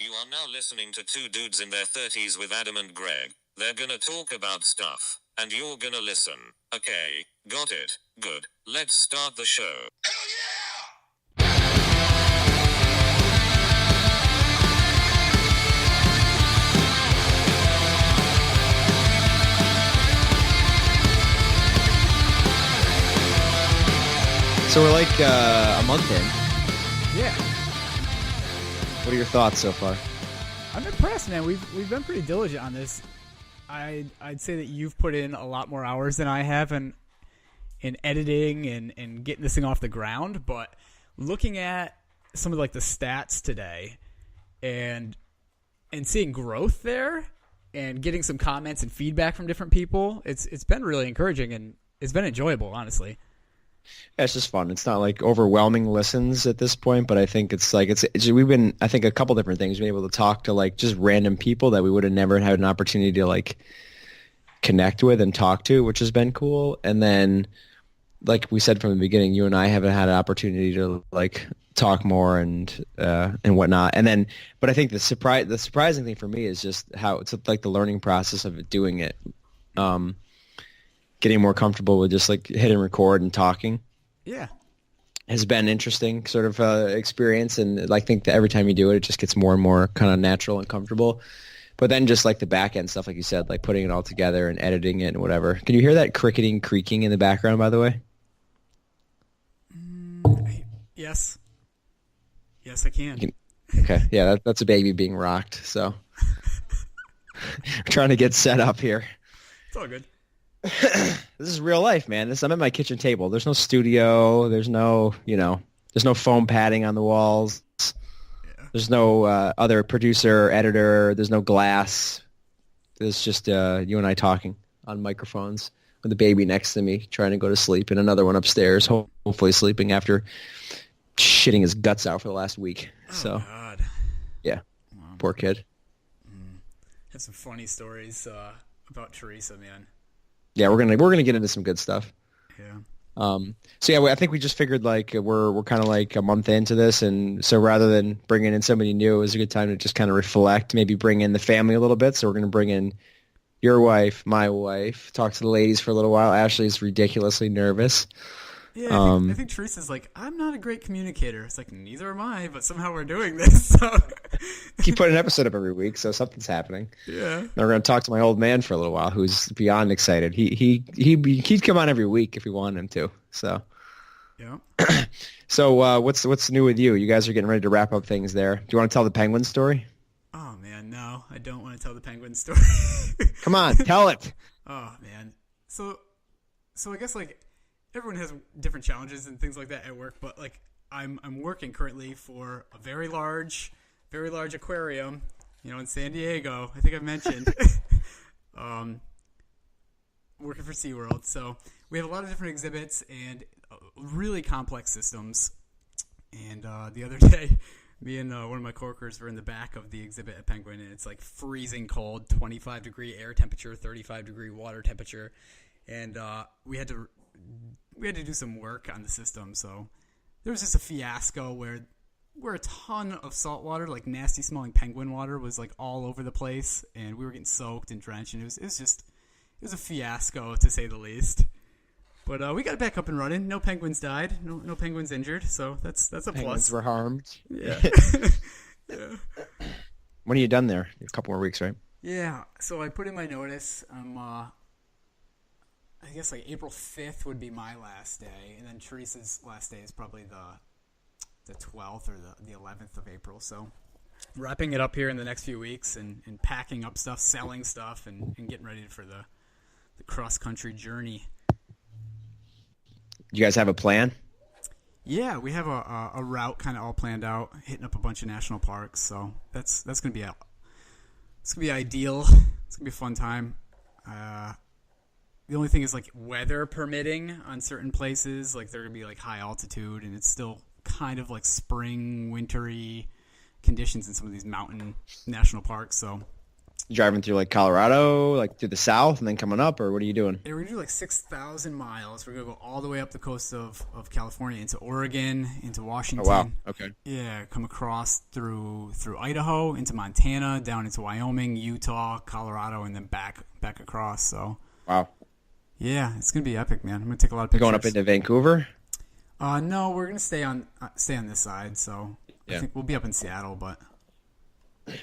You are now listening to two dudes in their 30s with Adam and Greg. They're gonna talk about stuff, and you're gonna listen. Okay, got it. Good. Let's start the show. So we're like a month in. Yeah, What are your thoughts so far? I'm impressed, man. We've been pretty diligent on this. I'd say that you've put in a lot more hours than I have in editing and getting this thing off the ground. But looking at some of like the stats today, and seeing growth there, and getting some comments and feedback from different people, it's been really encouraging and it's been enjoyable, honestly. Yeah, it's just fun. It's not like overwhelming listens at this point, but I think it's we've been, I think, a couple different things. We've been able to talk to like just random people that we would have never had an opportunity to like connect with and talk to, which has been cool. And then, like we said from the beginning, you and I haven't had an opportunity to like talk more and whatnot. And then, but I think the surprising thing for me is just how it's like the learning process of doing it. Getting more comfortable with just like hitting record and talking. Yeah. Has been interesting sort of experience. And I think that every time you do it, it just gets more and more kind of natural and comfortable. But then just like the back end stuff, like you said, like putting it all together and editing it and whatever. Can you hear that cricketing, creaking in the background, by the way? Yes. Yes, I can. Okay. Yeah, that's a baby being rocked. So we're trying to get set up here. It's all good. This is real life, man. I'm at my kitchen table. There's no studio. There's no foam padding on the walls. Yeah. There's no other producer, editor. There's no glass. There's just you and I talking on microphones with a baby next to me trying to go to sleep and another one upstairs, hopefully sleeping after shitting his guts out for the last week. So, God. Yeah, poor kid. Have some funny stories about Teresa, man. Yeah, we're gonna get into some good stuff. Yeah. So yeah, I think we just figured like we're kind of like a month into this, and so rather than bringing in somebody new, it was a good time to just kind of reflect, maybe bring in the family a little bit. So we're gonna bring in your wife, my wife, talk to the ladies for a little while. Ashley's ridiculously nervous. Yeah, I think Teresa's like, I'm not a great communicator. It's like, neither am I, but somehow we're doing this. So. Keep putting an episode up every week, so something's happening. Yeah. And we're going to talk to my old man for a little while, who's beyond excited. He'd come on every week if we wanted him to. So. Yeah. So what's new with you? You guys are getting ready to wrap up things there. Do you want to tell the penguin story? Oh man, no, I don't want to tell the penguin story. Come on, tell it. Oh man, so I guess like. Everyone has different challenges and things like that at work, but like I'm working currently for a very large aquarium, in San Diego. I think I've mentioned. Working for SeaWorld. So we have a lot of different exhibits and really complex systems. And the other day, me and one of my coworkers were in the back of the exhibit at Penguin, and it's like freezing cold, 25-degree air temperature, 35-degree water temperature, and we had to do some work on the system. So there was just a fiasco where a ton of salt water, like nasty smelling penguin water, was like all over the place, and we were getting soaked and drenched, and it was a fiasco to say the least. But we got it back up and running. No penguins died. No penguins injured. So that's a plus. Penguins were harmed. Yeah. Yeah. When are you done there? A couple more weeks, right? Yeah. So I put in my notice. I guess like April 5th would be my last day, and then Teresa's last day is probably the 12th or the 11th of April. So wrapping it up here in the next few weeks and packing up stuff, selling stuff, and getting ready for the cross-country journey. You guys have a plan? Yeah, we have a route kind of all planned out, hitting up a bunch of national parks. So that's gonna be ideal. It's gonna be a fun time. The only thing is like weather permitting on certain places, like they're gonna be like high altitude, and it's still kind of like spring, wintry conditions in some of these mountain national parks. So Driving through like Colorado, like through the south, and then coming up, or what are you doing? Yeah, we're gonna do like 6,000 miles. We're gonna go all the way up the coast of California into Oregon, into Washington. Oh wow, okay. Yeah, come across through Idaho, into Montana, down into Wyoming, Utah, Colorado, and then back across. So Wow. yeah, it's gonna be epic, man. I'm gonna take a lot of pictures. Going up into Vancouver? No, we're gonna stay on this side. So Yeah. I think we'll be up in Seattle, but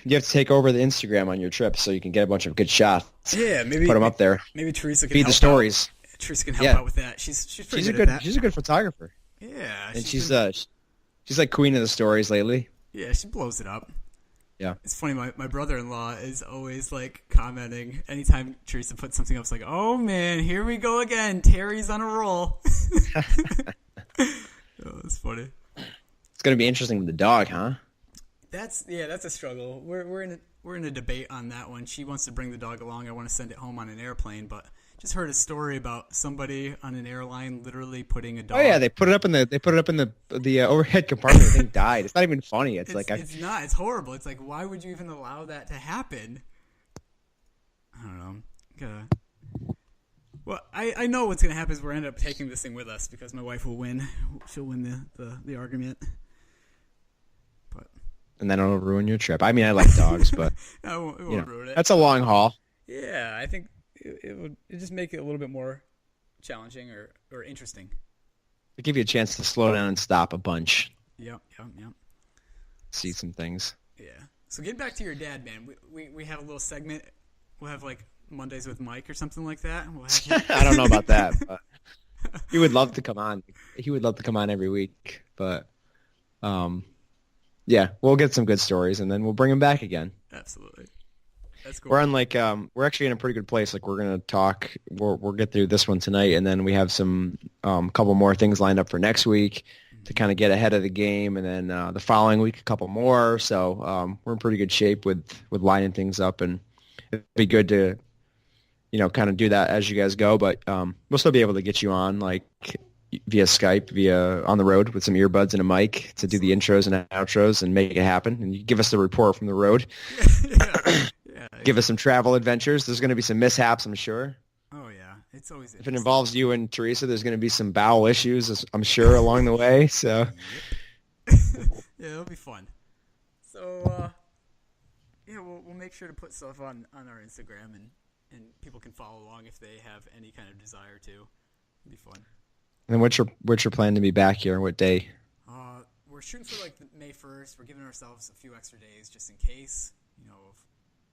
You have to take over the Instagram on your trip so you can get a bunch of good shots. yeah, maybe Put them up there. Maybe Teresa can Feed help the stories. Out. Teresa can help Yeah. out with that. She's pretty She's a good good at that. she's a good photographer. Yeah, And she's like queen of the stories lately. yeah, she blows it up. Yeah. It's funny, my brother-in-law is always like commenting anytime Teresa puts something up. It's like, oh man, here we go again. Terry's on a roll. Oh, it's funny. It's gonna be interesting with the dog, huh? That's a struggle. We're in a debate on that one. She wants to bring the dog along. I want to send it home on an airplane, but just heard a story about somebody on an airline literally putting a dog. Oh yeah, they put it up in the overhead compartment. The thing died. It's not even funny. It's not. It's horrible. It's like, why would you even allow that to happen? I don't know. Well, I know what's gonna happen is we're end up taking this thing with us because my wife will win. She'll win the argument. But And then it'll ruin your trip. I mean, I like dogs, but it won't ruin it. that's a long haul. Yeah, I think it would just make it a little bit more challenging or interesting. It'll give you a chance to slow down and stop a bunch. Yep. See some things. Yeah. So getting back to your dad, man, we have a little segment. We'll have like Mondays with Mike or something like that. We'll have I don't know about that, but he would love to come on. He would love to come on every week, but yeah, we'll get some good stories and then we'll bring him back again. Absolutely. That's cool. We're on like we're actually in a pretty good place. Like we're gonna talk. We'll get through this one tonight, and then we have some couple more things lined up for next week to kind of get ahead of the game, and then the following week a couple more. So we're in pretty good shape with lining things up, and it'd be good to kind of do that as you guys go. But we'll still be able to get you on like via Skype, via on the road with some earbuds and a mic to do the intros and outros and make it happen. And you give us the report from the road. Yeah. Give us some travel adventures. There's going to be some mishaps, I'm sure. Oh yeah, it's always If it involves you and Teresa, there's going to be some bowel issues, I'm sure, along the way. So yeah, it'll be fun. So yeah, we'll make sure to put stuff on our Instagram and people can follow along if they have any kind of desire to. It'll be fun. And what's your plan to be back here? What day? We're shooting for like May 1st. We're giving ourselves a few extra days just in case, of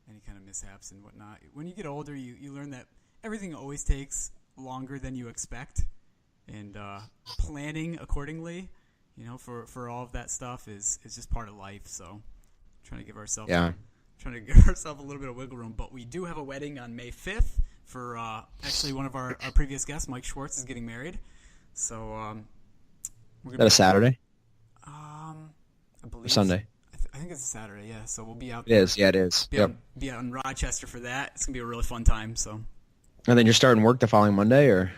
any kind of mishaps and whatnot. When you get older, you learn that everything always takes longer than you expect, and planning accordingly, for all of that stuff is just part of life. So, trying to give ourselves a little bit of wiggle room. But we do have a wedding on May 5th for actually one of our previous guests, Mike Schwartz, is getting married. So, we're gonna Is that a Saturday? I believe Or Sunday? I think it's a Saturday, yeah. So we'll be out. It is. Yeah, it is. Yep. Be out in Rochester for that. It's gonna be a really fun time. So. And then you're starting work the following Monday, or?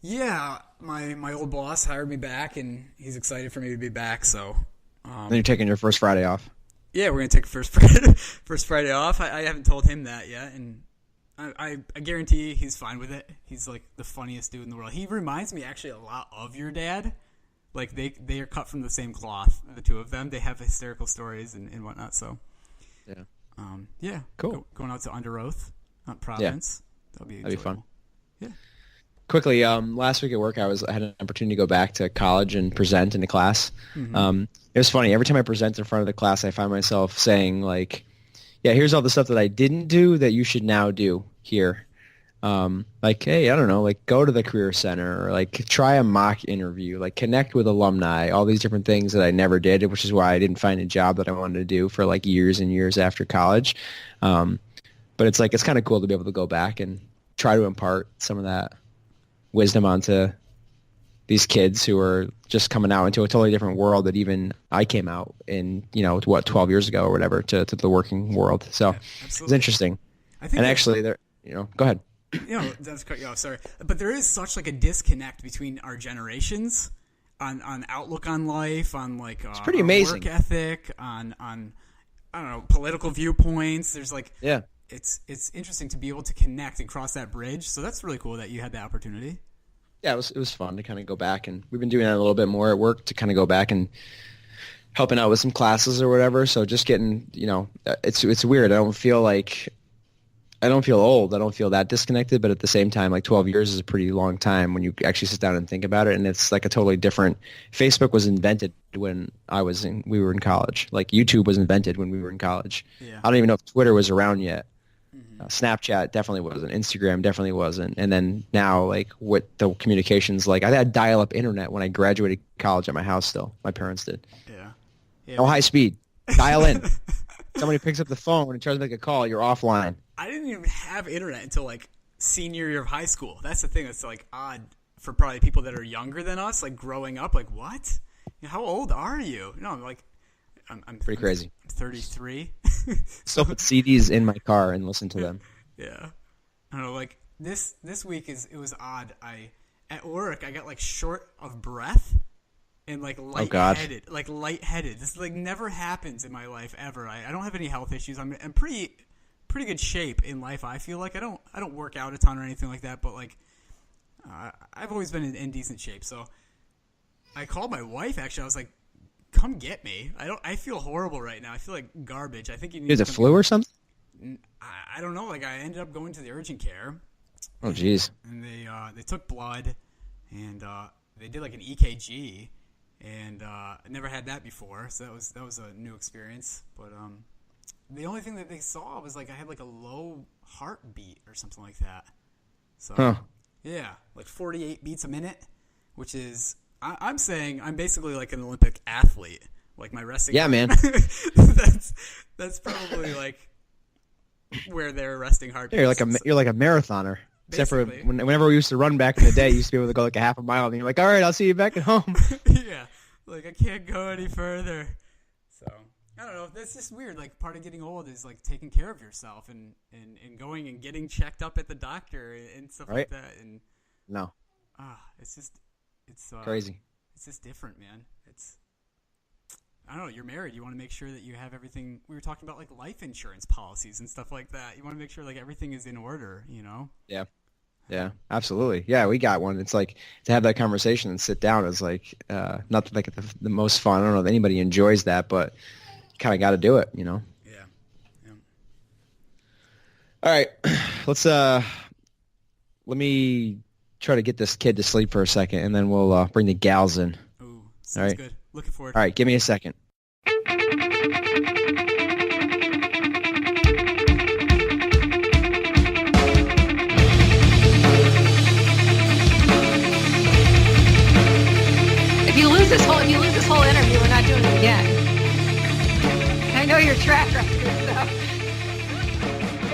Yeah, my old boss hired me back, and he's excited for me to be back. So. Then you're taking your first Friday off. Yeah, we're gonna take first Friday off. I haven't told him that yet, and I guarantee he's fine with it. He's like the funniest dude in the world. He reminds me actually a lot of your dad. Like they are cut from the same cloth, the two of them. They have hysterical stories and whatnot. So, yeah, Cool. Going out to Under Oath, Providence. Yeah. That'd be fun. Yeah. Quickly, last week at work, I had an opportunity to go back to college and present in a class. Mm-hmm. It was funny. Every time I present in front of the class, I find myself saying like, "Yeah, here's all the stuff that I didn't do that you should now do here." Like, hey, I don't know, like go to the career center or like try a mock interview, like connect with alumni, all these different things that I never did, which is why I didn't find a job that I wanted to do for like years and years after college. But it's like, it's kind of cool to be able to go back and try to impart some of that wisdom onto these kids who are just coming out into a totally different world that even I came out in, 12 years ago or whatever to the working world. So yeah, it's interesting. And actually there, go ahead. That's cut you off. Sorry, but there is such like a disconnect between our generations on outlook on life, on like it's pretty amazing work ethic, on I don't know, political viewpoints. There's like it's interesting to be able to connect and cross that bridge. So that's really cool that you had that opportunity. Yeah, it was fun to kind of go back, and we've been doing that a little bit more at work to kind of go back and helping out with some classes or whatever. So just getting, it's weird. I don't feel old. I don't feel that disconnected, but at the same time, like 12 years is a pretty long time when you actually sit down and think about it. And it's like a totally different. Facebook was invented when we were in college. Like YouTube was invented when we were in college. Yeah. I don't even know if Twitter was around yet. Snapchat definitely wasn't. Instagram definitely wasn't. And then now, like, what the communications like, I had dial-up internet when I graduated college at my house. Still, my parents did. Yeah. No high speed. Dial in. Somebody picks up the phone and tries to make a call. You're offline. I didn't even have internet until like senior year of high school. That's the thing that's like odd for probably people that are younger than us, like growing up. Like, what? How old are you? No, I'm pretty crazy. I'm 33. Still put CDs in my car and listen to them. Yeah. I don't know. Like this week it was odd. At work I got like short of breath and like lightheaded. Oh, like lightheaded. This like never happens in my life ever. I don't have any health issues. I'm pretty good shape in life. I feel like I don't work out a ton or anything like that, but like I've always been in decent shape. So I called my wife. Actually, I was like, "Come get me. I feel horrible right now. I feel like garbage. I think you need." Is it flu or something? I don't know. Like I ended up going to the urgent care. Oh, jeez. And they took blood, and they did like an EKG, and I never had that before, so that was a new experience. But the only thing that they saw was like I had like a low heartbeat or something like that. So yeah, like 48 beats a minute, which is I'm saying I'm basically like an Olympic athlete. Like my resting. Yeah, man. that's probably like where their resting heart. Yeah, you're like a marathoner. Except for whenever we used to run back in the day, you used to be able to go like a half a mile, and you're like, all right, I'll see you back at home. Yeah, like I can't go any further. So I don't know. That's just weird. Like part of getting old is like taking care of yourself and going and getting checked up at the doctor and stuff like that. And no, it's crazy. It's just different, man. I don't know. You're married. You want to make sure that you have everything. We were talking about like life insurance policies and stuff like that. You want to make sure like everything is in order. Yeah, absolutely. Yeah, we got one. It's like to have that conversation and sit down is like not like the most fun. I don't know if anybody enjoys that, but you kind of got to do it, Yeah. All right, let me try to get this kid to sleep for a second, and then we'll bring the gals in. Ooh, sounds good. Looking forward. All right, give me a second. If you lose this whole interview, we're not doing it again. I know your track record, so.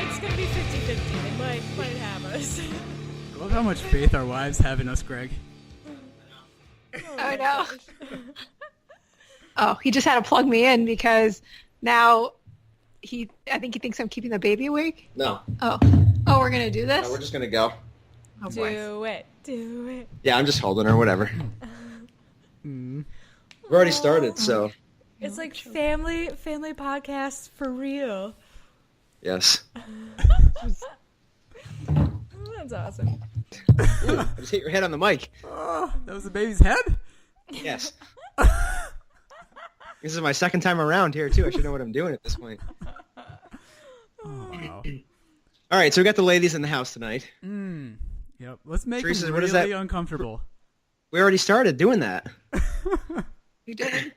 It's gonna be 50-50. They might have us. I love how much faith our wives have in us, Greg. I know. Oh, he just had to plug me in because now I think he thinks I'm keeping the baby awake. No. Oh, we're going to do this? No, we're just going to go. Oh, boy. Do it. Yeah, I'm just holding her, whatever. We've already started, so. It's like family podcast for real. Yes. That's awesome. Ooh, I just hit your head on the mic. Oh, that was the baby's head? Yes. This is my second time around here, too. I should know what I'm doing at this point. Oh. All right, so we got the ladies in the house tonight. Yep. Let's make Teresa, them what is really that? uncomfortable. We already started doing that. You did?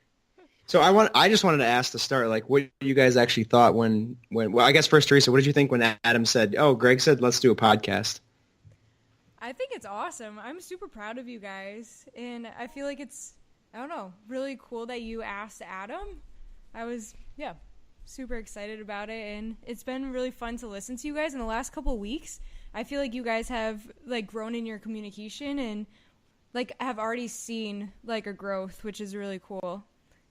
So I just wanted to ask to start, like, what you guys actually thought when well, I guess first, Teresa, what did you think when Adam said, Greg said, let's do a podcast? I think it's awesome. I'm super proud of you guys, and I feel like it's, I don't know, really cool that you asked Adam. I was, super excited about it, and it's been really fun to listen to you guys in the last couple of weeks. I feel like you guys have, like, grown in your communication and, like, have already seen, like, a growth, which is really cool.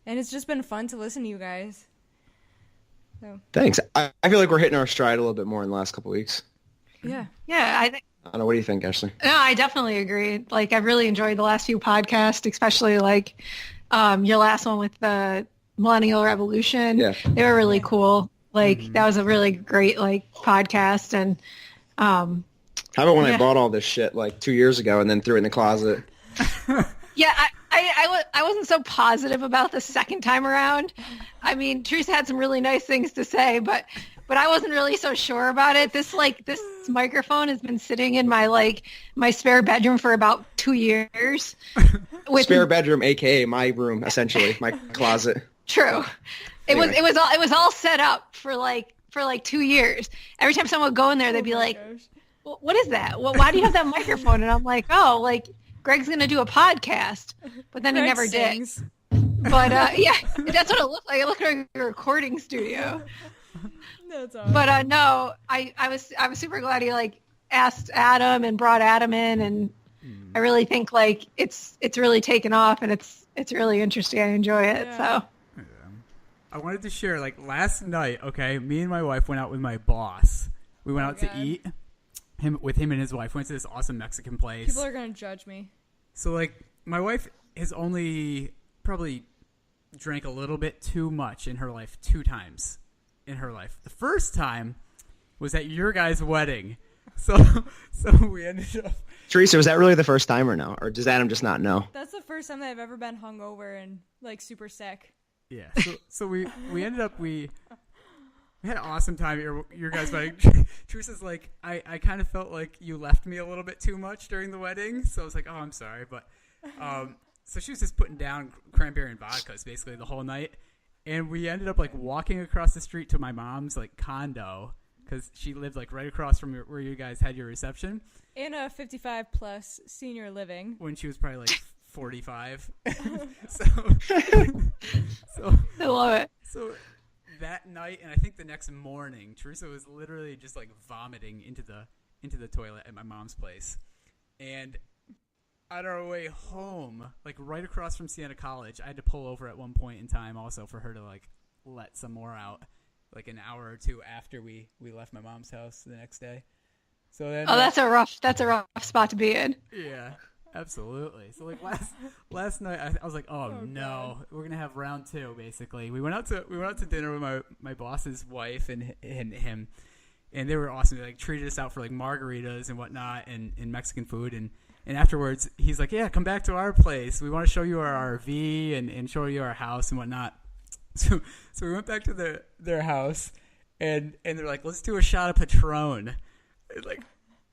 And it's just been fun to listen to you guys. So. Thanks. I feel like we're hitting our stride a little bit more in the last couple of weeks. Yeah. Yeah, I don't know. What do you think, Ashley? No, I definitely agree. Like, I've really enjoyed the last few podcasts, especially, like, your last one with the Millennial Revolution. Yeah. They were really cool. Like that was a really great like podcast. And How about when I bought all this shit like 2 years ago and then threw it in the closet? yeah, I wasn't so positive about the second time around. I mean, Teresa had some really nice things to say, but I wasn't really so sure about it. This microphone has been sitting in my spare bedroom for about 2 years. Spare bedroom, aka my room, essentially, my closet. True. Anyway. It was all set up for 2 years. Every time someone would go in there, they'd be like, well, "What is that? Well, why do you have that microphone?" And I'm like, "Oh, like Greg's gonna do a podcast," but then he never sings. did. But yeah, that's what it looked like. It looked like a recording studio. That's awesome. But no, I was super glad he like asked Adam and brought Adam in, and I really think like it's really taken off, and it's really interesting. I enjoy it. Yeah. So I wanted to share, like, last night, okay, me and my wife went out with my boss. We went out to eat with him and his wife. Went to this awesome Mexican place. People are going to judge me. So, like, my wife has only probably drank a little bit too much in her life 2 times in her life. The first time was at your guys' wedding. So we ended up... Teresa, was that really the first time or no? Or does Adam just not know? That's the first time that I've ever been hungover and, like, super sick. Yeah, so we ended up, we had an awesome time at your guys' wedding. Teresa's like, I kind of felt like you left me a little bit too much during the wedding, so I was like, oh, I'm sorry, but, so she was just putting down cranberry and vodkas basically the whole night, and we ended up, like, walking across the street to my mom's, like, condo, because she lived, like, right across from where you guys had your reception. In a 55-plus senior living. When she was probably, like, 45. so I love it. So that night, and I think the next morning, Teresa was literally just like vomiting into the toilet at my mom's place. And on our way home, like right across from Siena College, I had to pull over at one point in time also for her to like let some more out, like an hour or two after we left my mom's house the next day. So then, that's a rough spot to be in. Yeah. Absolutely. So like last night, I was like, oh no, we're gonna have round 2. Basically, we went out to dinner with my boss's wife and him, and they were awesome. They like treated us out for like margaritas and whatnot, and Mexican food, and afterwards he's like, yeah, come back to our place. We want to show you our RV and show you our house and whatnot. So we went back to their house, and they're like, let's do a shot of Patron. And like,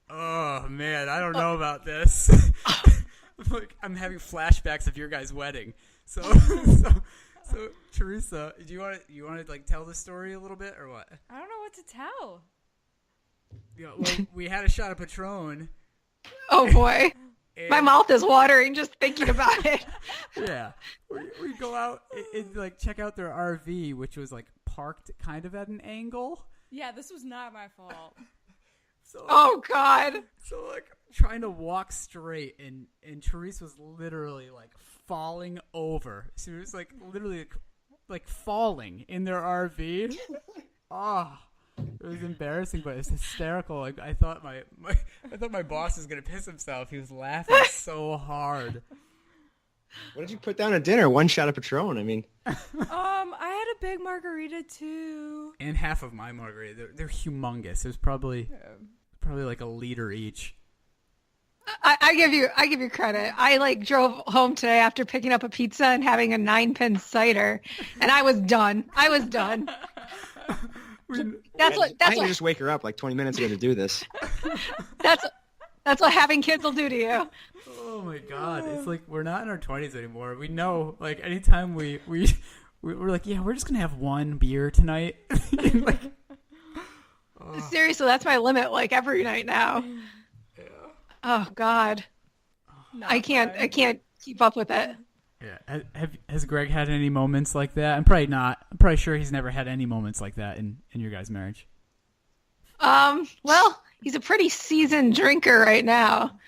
oh man, I don't know about this. Like, I'm having flashbacks of your guys' wedding. So Teresa, do you want to like tell the story a little bit or what? I don't know what to tell. Yeah, well, we had a shot of Patron. Oh boy, my mouth is watering just thinking about it. Yeah, we go out and like check out their RV, which was like parked kind of at an angle. Yeah, this was not my fault. So, oh God. So like trying to walk straight, and Therese was literally like falling over. She was like literally like falling in their RV. Oh, it was embarrassing, but it's hysterical. Like I thought my boss was gonna piss himself. He was laughing so hard. What did you put down at dinner? 1 shot of Patron. I mean, I had a big margarita too. And half of my margarita. They're humongous. It was probably like a liter each. I give you credit. I like drove home today after picking up a pizza and having a 9-pin cider, and I was done. That's what just wake her up like 20 minutes ago to do this. That's what having kids will do to you. Oh my God! It's like we're not in our 20s anymore. We know, like anytime we're like, yeah, we're just gonna have 1 beer tonight. Like, seriously, that's my limit. Like every night now. Yeah. Oh God, I can't keep up with it. Yeah. Has Greg had any moments like that? I'm probably not. I'm probably sure he's never had any moments like that in your guys' marriage. Well, he's a pretty seasoned drinker right now.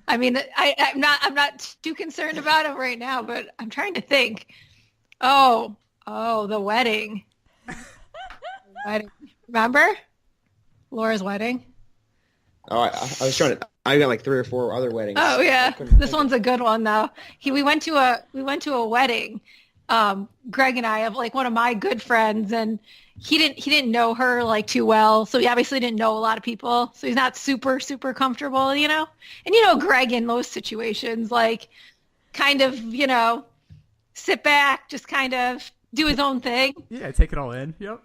I mean, I'm not too concerned about him right now, but I'm trying to think. Oh, the wedding. Remember Laura's wedding? Oh, I was trying to. I got like 3 or 4 other weddings. Oh yeah, this one's a good one though. We went to a wedding Greg and I have like one of my good friends, and he didn't know her like too well, so he obviously didn't know a lot of people, so he's not super comfortable, you know. And you know, Greg in those situations, like, kind of, you know, sit back, just kind of do his own thing. Yeah, take it all in. Yep.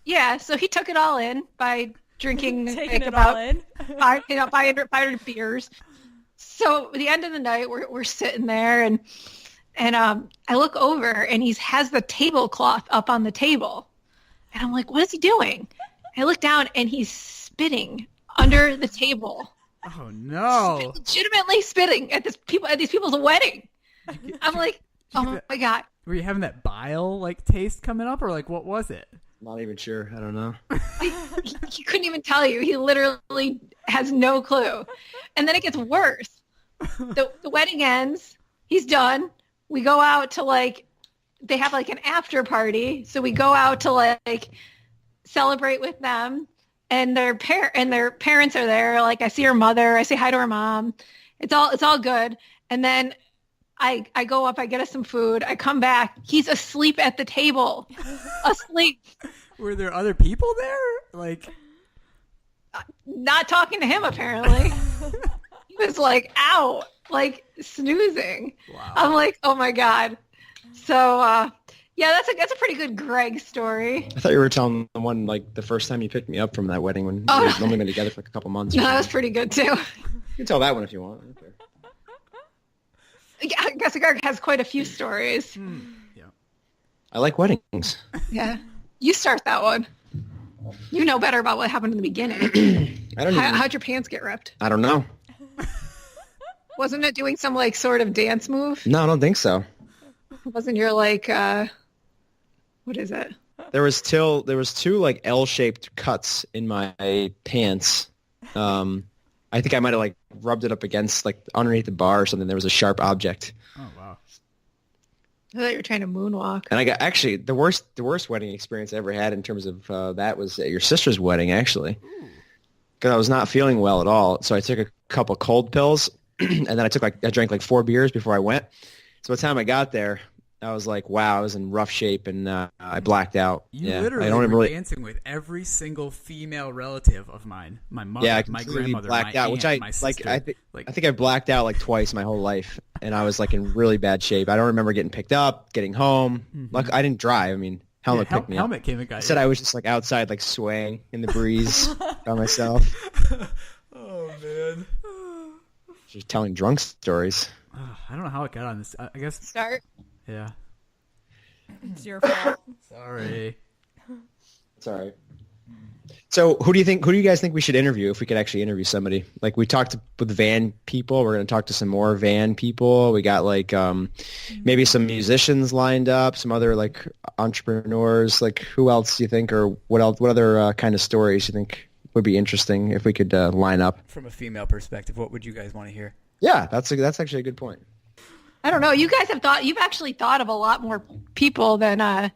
Yeah, so he took it all in by drinking Taking like, it all in. 500 beers. So at the end of the night, we're sitting there, and I look over, and he has the tablecloth up on the table, and I'm like, what is he doing? I look down, and he's spitting under the table. Oh no! Legitimately spitting at these people's wedding. I'm like, oh my God. Were you having that bile like taste coming up, or like what was it? Not even sure. I don't know. He couldn't even tell you. He literally has no clue. And then it gets worse. The wedding ends. He's done. We go out to like, they have like an after party. So we go out to like celebrate with them, and their parents are there. Like, I see her mother. I say hi to her mom. It's all good. And then I go up, I get us some food. I come back. He's asleep at the table. Asleep. Were there other people there? Like, Not talking to him, apparently. He was like out, like snoozing. Wow. I'm like, oh my God. So, yeah, that's a pretty good Greg story. I thought you were telling the one like the first time you picked me up from that wedding when Oh, we've only been together for like a couple months. No, that was pretty good too. You can tell that one if you want. I don't care. Yeah, I guess Greg has quite a few stories. Yeah. I like weddings. Yeah. You start that one. You know better about what happened in the beginning. I don't. How'd your pants get ripped? I don't know. Wasn't it doing some like sort of dance move? No, I don't think so. Wasn't your like what is it? There was two like L-shaped cuts in my pants. I think I might have like rubbed it up against like underneath the bar or something. There was a sharp object. Oh wow. I thought you were trying to moonwalk. And I got actually the worst wedding experience I ever had in terms of that was at your sister's wedding actually, because I was not feeling well at all. So I took a couple cold pills, and then I drank like 4 beers before I went. So by the time I got there, I was like, wow, I was in rough shape, and I blacked out. You I literally don't were really dancing with every single female relative of mine. My mother, I my completely grandmother, blacked my out, aunt, which I my like. sister. I think I blacked out like twice my whole life, and I was like in really bad shape. I don't remember getting picked up, getting home. Like I didn't drive. I mean, Helmet picked me up. Helmet came and got you. Said I was just like outside, like swaying in the breeze by myself. Oh man. Just telling drunk stories. I don't know how it got on this. I guess. Start. Yeah. It's your fault. Sorry. It's all right. So who do you guys think we should interview if we could actually interview somebody? Like we talked with van people. We're going to talk to some more van people. We got like maybe some musicians lined up, some other like entrepreneurs. Like who else do you think, or what else? What other kind of stories you think would be interesting if we could line up? From a female perspective, what would you guys want to hear? Yeah, that's actually a good point. I don't know. You guys you've actually thought of a lot more people than I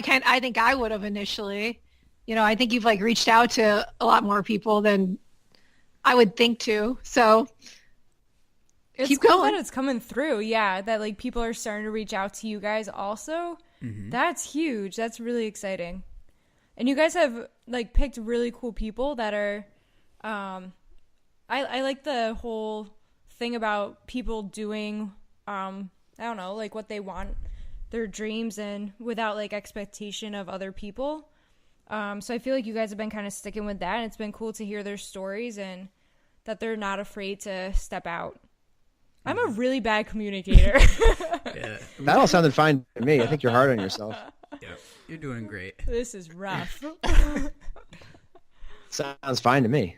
think I would have initially. You know, I think you've like reached out to a lot more people than I would think to. So It's keep cool going. that it's coming through. Yeah, that like people are starting to reach out to you guys also. Mm-hmm. That's huge. That's really exciting. And you guys have like picked really cool people that are I like the whole thing about people doing I don't know, like what they want, their dreams, and without like expectation of other people. So I feel like you guys have been kind of sticking with that, and it's been cool to hear their stories and that they're not afraid to step out. I'm a really bad communicator. Yeah. That all sounded fine to me. I think you're hard on yourself. Yeah. You're doing great. This is rough. Sounds fine to me.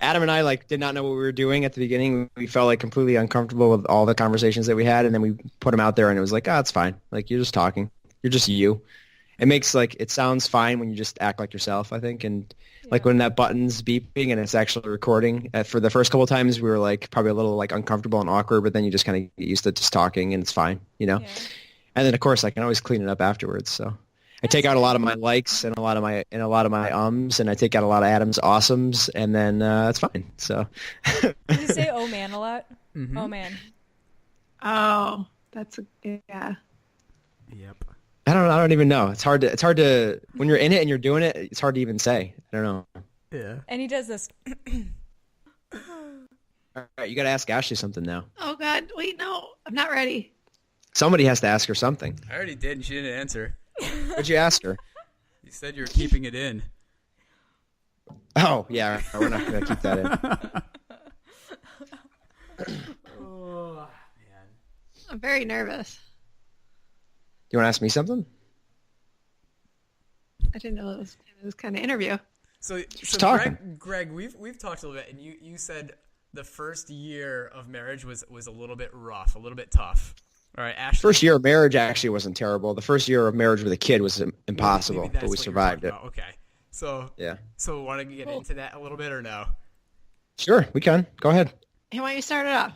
Adam and I like did not know what we were doing at the beginning. We felt like completely uncomfortable with all the conversations that we had, and then we put them out there, and it was like, oh, it's fine. Like you're just talking. You're just you. It makes like it sounds fine when you just act like yourself, I think, and like when that button's beeping and it's actually recording. For the first couple of times, we were like probably a little like uncomfortable and awkward, but then you just kind of get used to just talking, and it's fine, you know. Yeah. And then of course I can always clean it up afterwards. So I take out a lot of my likes and a lot of my ums, and I take out a lot of Adam's awesomes, and then it's fine. So Do you say "oh man" a lot? Mm-hmm. Oh man. Oh, that's yeah. Yep. I don't even know. It's hard to when you're in it and you're doing it, it's hard to even say. I don't know. Yeah. And he does this. All right, you got to ask Ashley something now. Oh God, wait, no, I'm not ready. Somebody has to ask her something. I already did, and she didn't answer. What'd you ask her? You said you were keeping it in. Oh, yeah, we're not going to keep that in. Oh, man. I'm very nervous. You want to ask me something? I didn't know it was this kind of interview. So talking. Greg, we've talked a little bit, and you said the first year of marriage was a little bit rough, a little bit tough. All right, Ashley. First year of marriage actually wasn't terrible. The first year of marriage with a kid was impossible, Maybe that's but we what you're survived it. talking about. Okay. So Yeah. So want to get into that a little bit or no? Sure, we can. Go ahead. Hey, why don't you start it off?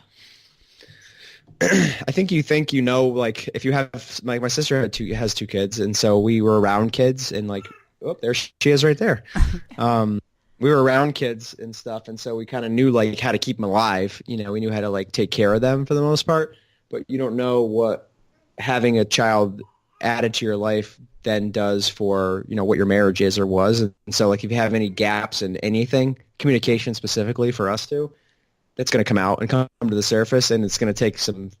I think you know, like, if you have, like, my sister has two kids, and so we were around kids, and, like, oh, there she is right there. We were around kids and stuff, and so we kind of knew, like, how to keep them alive. You know, we knew how to, like, take care of them for the most part, but you don't know what having a child added to your life then does for, you know, what your marriage is or was. And so, like, if you have any gaps in anything, communication specifically for us two, that's going to come out and come to the surface, and it's going to take some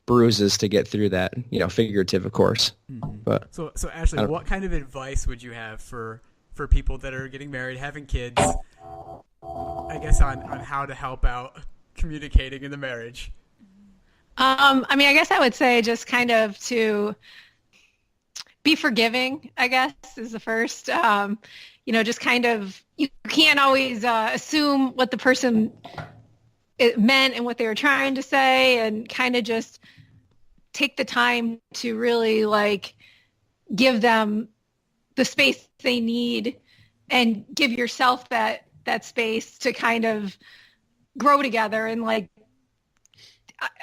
bruises to get through that, you know, figurative, of course. Mm-hmm. But So Ashley, what kind of advice would you have for people that are getting married, having kids, I guess, on how to help out communicating in the marriage? I mean, I guess I would say just kind of to be forgiving, I guess, is the first. You know, just kind of, you can't always assume what the person it meant and what they were trying to say, and kind of just take the time to really, like, give them the space they need and give yourself that space to kind of grow together. And, like,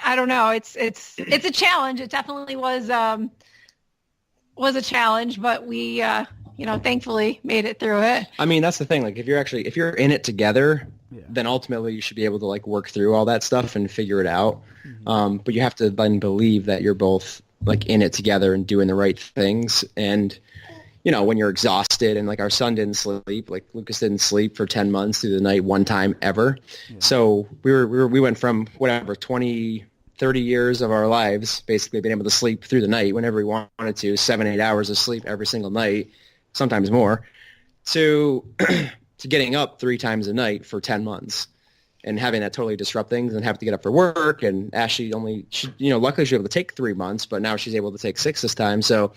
I don't know, it's a challenge. It definitely was a challenge, but we you know, thankfully made it through it. I mean, that's the thing. Like, if you're in it together, then ultimately you should be able to, like, work through all that stuff and figure it out. Mm-hmm. But you have to then believe that you're both, like, in it together and doing the right things. And, you know, when you're exhausted, and, like, our son didn't sleep, like, Lucas didn't sleep for 10 months through the night one time ever. Yeah. So we went from whatever 20, 30 years of our lives basically being able to sleep through the night whenever we wanted to, 7-8 hours of sleep every single night, sometimes more, to getting up 3 times a night for 10 months and having that totally disrupt things and have to get up for work. And Ashley luckily she was able to take 3 months, but now she's able to take 6 this time. So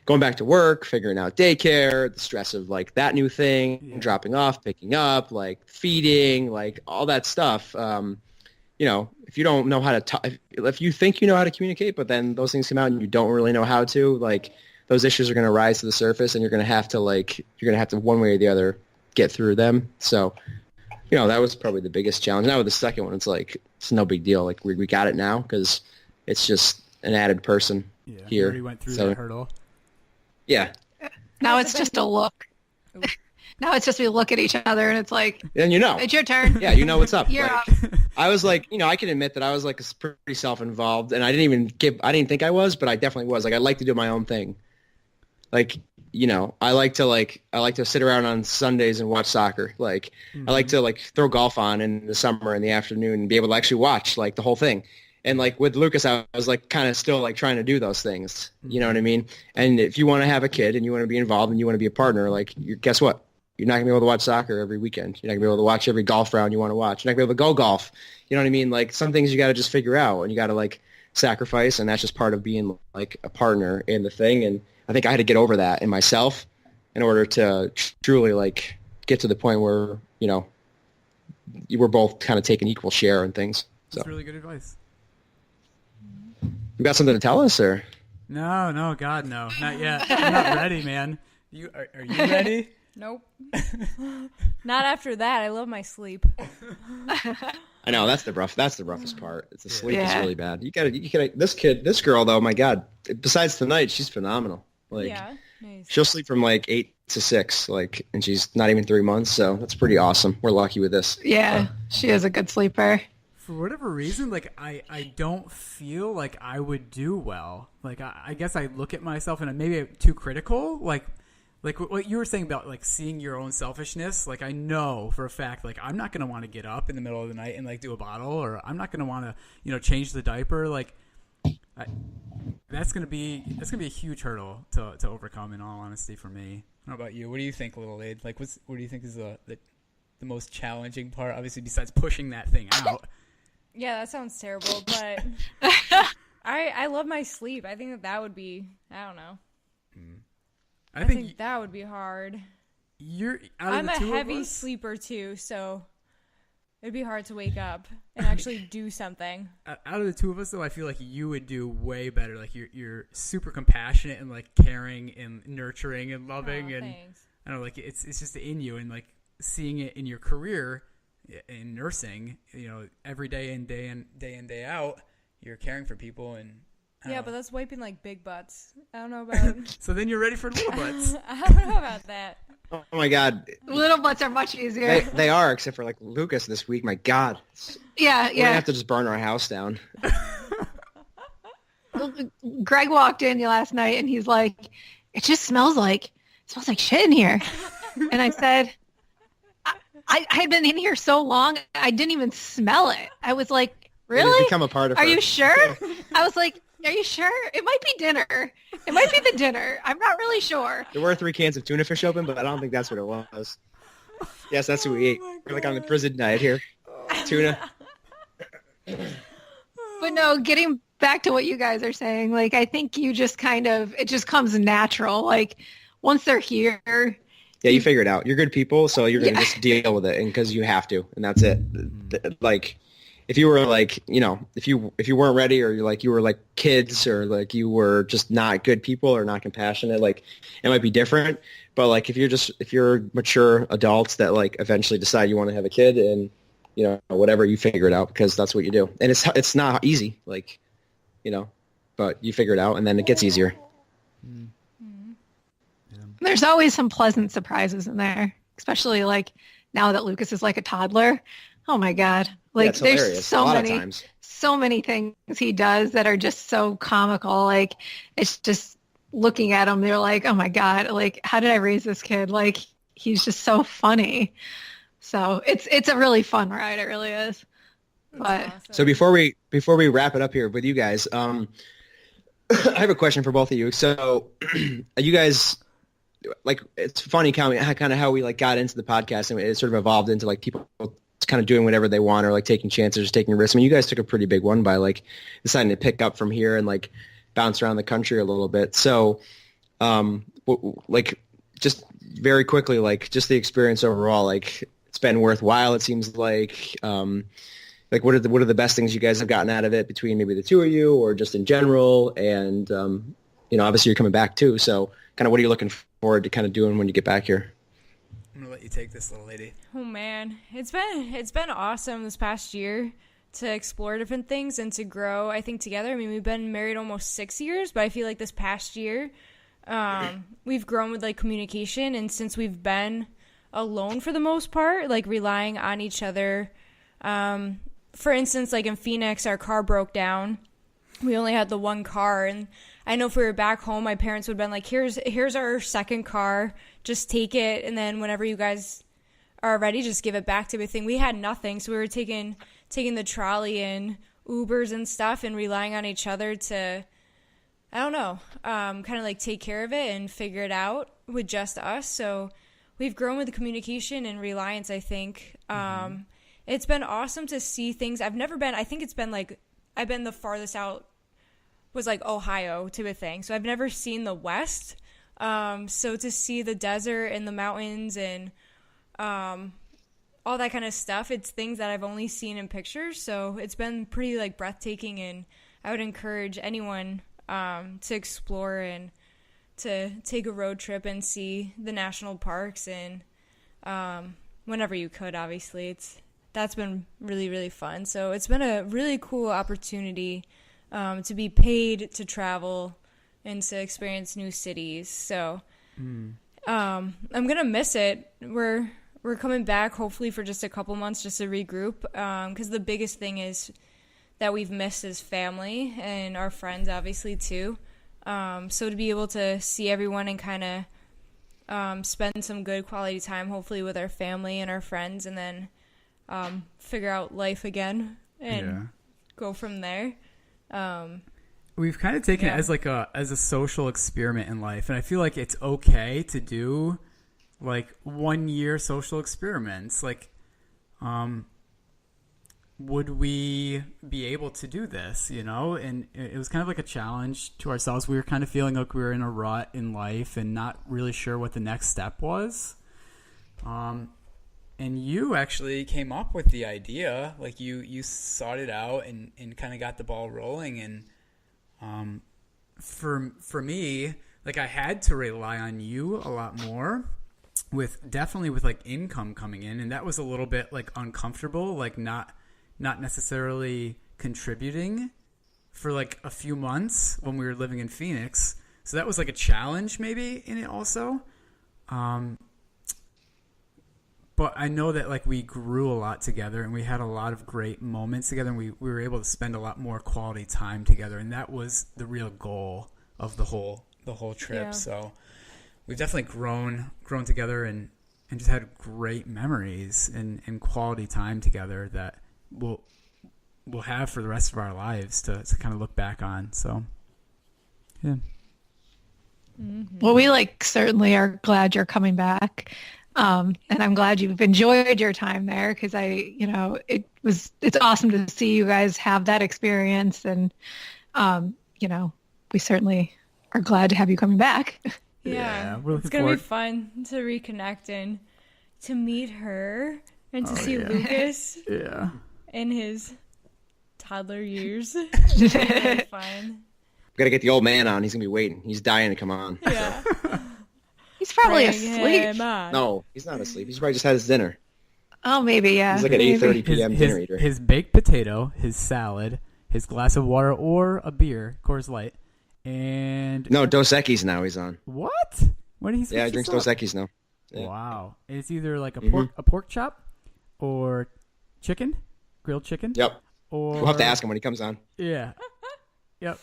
going back to work, figuring out daycare, the stress of, like, that new thing, dropping off, picking up, like, feeding, like, all that stuff. You know, if you don't know how to talk, if you think you know how to communicate, but then those things come out and you don't really know how to, like, those issues are going to rise to the surface, and you're going to have to one way or the other get through them. So, you know, that was probably the biggest challenge. Now with the second one, it's like, it's no big deal. Like, we got it now because it's just an added person here. Already went through that hurdle. Yeah. Now it's just a look. Now it's just we look at each other and it's like, and you know, it's your turn. Yeah, you know what's up. You're like, up. I was like, you know, I can admit that I was, like, pretty self-involved, and I didn't think I was, but I definitely was. Like, I like to do my own thing. Like, you know, I like to sit around on Sundays and watch soccer. Like, I like to, like, throw golf on in the summer in the afternoon and be able to actually watch, like, the whole thing. And, like, with Lucas, I was, like, kind of still, like, trying to do those things. You know what I mean? And if you want to have a kid and you want to be involved and you want to be a partner, like, guess what? You're not going to be able to watch soccer every weekend. You're not going to be able to watch every golf round you want to watch. You're not going to be able to go golf. You know what I mean? Like, some things you got to just figure out, and you got to, like, sacrifice, and that's just part of being, like, a partner in the thing. And I think I had to get over that in myself in order to truly, like, get to the point where, you know, you were both kind of taking equal share and things. So. That's really good advice. You got something to tell us, or? No, God, no, not yet. I'm not ready, man. Are you ready? Nope. Not after that. I love my sleep. I know that's the roughest part. It's the sleep is really bad. You gotta. This girl though, my God. Besides tonight, she's phenomenal. Like, yeah, nice. She'll sleep from, like, 8 to 6, like, and she's not even 3 months, so that's pretty awesome. We're lucky with this. Yeah, she is a good sleeper. for whatever reason, like I don't feel like I would do well. Like I guess I look at myself and maybe I'm too critical. Like what you were saying about like seeing your own selfishness. Like I know for a fact, like I'm not gonna want to get up in the middle of the night and like do a bottle, or I'm not gonna want to change the diaper. Like that's gonna be a huge hurdle to overcome. In all honesty, for me. How about you? What do you think, Little Aid? Like what do you think is the most challenging part, obviously, besides pushing that thing out? Yeah, that sounds terrible, but I love my sleep. I think that would be, I don't know. I think that would be hard. I'm a heavy sleeper too, so it'd be hard to wake up and actually do something. Out of the two of us, though, I feel like you would do way better. Like you're super compassionate and like caring and nurturing and loving, and thanks. I don't know, like it's just in you, and like seeing it in your career in nursing, every day in day out, you're caring for people, and but that's wiping like big butts. I don't know about. So then you're ready for little butts. I don't know about that. Oh my God, Little butts are much easier. they are, except for like Lucas this week. My God. Yeah. We're gonna have to just burn our house down. Greg walked in last night and he's like, "It just smells like shit in here," and I said, I had been in here so long, I didn't even smell it. I was like, really? It has become a part of her. Are you sure? I was like, are you sure? It might be dinner. It might be the dinner. I'm not really sure. There were 3 cans of tuna fish open, but I don't think that's what it was. Yes, that's what we ate. We're like on the prison diet here. Tuna. But no, getting back to what you guys are saying, like, I think you just it just comes natural. Like, once they're here. Yeah, you figure it out. You're good people, so you're going to just deal with it, and because you have to, and that's it. Like, if you were like, if you weren't ready, or you were like kids, or like you were just not good people or not compassionate, like it might be different. But like if you're mature adults that like eventually decide you want to have a kid, and whatever, you figure it out, because that's what you do. And it's not easy, like, but you figure it out, and then it gets easier. There's always some pleasant surprises in there, especially like now that Lucas is like a toddler. Oh my God. Like there's so many things he does that are just so comical. Like it's just looking at him, they're like, oh my God, like how did I raise this kid? Like he's just so funny. So it's a really fun ride. It really is. But awesome. So before we wrap it up here with you guys, I have a question for both of you. So you guys, like, it's funny kind of how we like got into the podcast, and it sort of evolved into like people kind of doing whatever they want, or like taking chances, or taking risks. I mean, you guys took a pretty big one by like deciding to pick up from here and like bounce around the country a little bit. So, like, just very quickly, like, just the experience overall, like, it's been worthwhile. It seems like, what are the best things you guys have gotten out of it, between maybe the two of you, or just in general? And obviously you're coming back too. So, kind of, what are you looking forward to kind of doing when you get back here? I'm gonna let you take this, Little Lady. Oh man, it's been awesome this past year to explore different things and to grow, I think, together. I mean, we've been married almost 6 years, but I feel like this past year we've grown with like communication, and since we've been alone for the most part, like relying on each other. For instance, like in Phoenix, our car broke down. We only had the one car, and I know if we were back home, my parents would have been like, here's our second car, just take it, and then whenever you guys are ready, just give it back to everything. We had nothing, so we were taking the trolley and Ubers and stuff, and relying on each other to, I don't know, kind of like take care of it and figure it out with just us. So we've grown with the communication and reliance, I think. It's been awesome to see things. I've been the farthest out was like Ohio to a thing. So I've never seen the West. So to see the desert and the mountains and all that kind of stuff, it's things that I've only seen in pictures. So it's been pretty like breathtaking, and I would encourage anyone to explore and to take a road trip and see the national parks, and whenever you could, obviously. That's been really, really fun. So it's been a really cool opportunity to be paid to travel and to experience new cities. So I'm going to miss it. We're we're coming back hopefully for just a couple months just to regroup. Because the biggest thing is that we've missed is family and our friends, obviously, too. So to be able to see everyone and kind of spend some good quality time, hopefully, with our family and our friends, and then figure out life again and go from there. We've kind of taken it as a social experiment in life, and I feel like it's okay to do like 1 year social experiments. Like, would we be able to do this, you know? And it was kind of like a challenge to ourselves. We were kind of feeling like we were in a rut in life and not really sure what the next step was. And you actually came up with the idea, like you sought it out and kind of got the ball rolling. And for me, like I had to rely on you a lot more with like income coming in. And that was a little bit like uncomfortable, like not necessarily contributing for like a few months when we were living in Phoenix. So that was like a challenge maybe in it also. But I know that like we grew a lot together and we had a lot of great moments together, and we were able to spend a lot more quality time together. And that was the real goal of the whole trip. Yeah. So we've definitely grown together and just had great memories and quality time together that we'll have for the rest of our lives to kind of look back on. So, yeah. Mm-hmm. Well, we certainly are glad you're coming back. And I'm glad you've enjoyed your time there, because it's awesome to see you guys have that experience. And, we certainly are glad to have you coming back. Yeah, it's going to be fun to reconnect and to meet her and to see Lucas. Yeah. In his toddler years. It's really fun. We got to get the old man on. He's going to be waiting. He's dying to come on. Yeah. He's probably asleep. No, he's not asleep. He's probably just had his dinner. Oh, maybe, yeah. He's like an 8:30 p.m. dinner eater. His baked potato, his salad, his glass of water or a beer, Coors Light, and... No, Dos Equis now he's on. What? When did he he drinks Dos Equis now. Yeah. Wow. It's either like a pork chop or chicken, grilled chicken. Yep. Or... We'll have to ask him when he comes on. Yeah. Yep.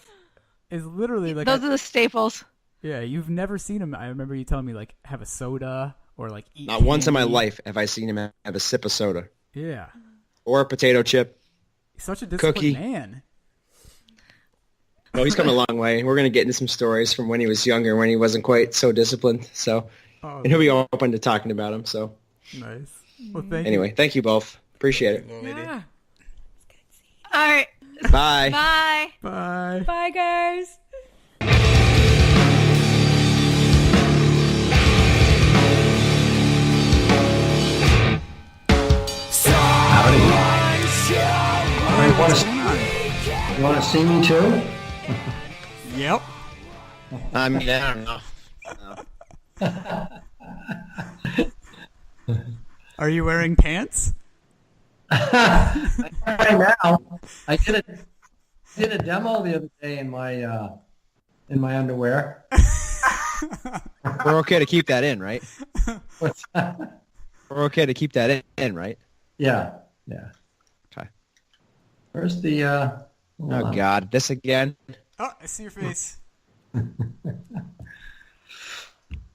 It's literally like... Those are the staples. Yeah, you've never seen him. I remember you telling me, like, have a soda or, like, eat Not candy. once in my life have I seen him have a sip of soda. Yeah. Or a potato chip. He's such a disciplined cookie. Man. No, he's come a long way. We're going to get into some stories from when he was younger, when he wasn't quite so disciplined. So, and he'll be open to talking about him. So, nice. Well, thank you both. Appreciate it. Yeah. All right. Bye. Bye. Bye. Bye, guys. You want to see me too? Yep. I mean, I don't know. Are you wearing pants? Right now, I did a demo the other day in my underwear. We're okay to keep that in, right? What's that? We're okay to keep that in, right? Yeah. Okay. Where's the? Oh God, this again? Oh, I see your face.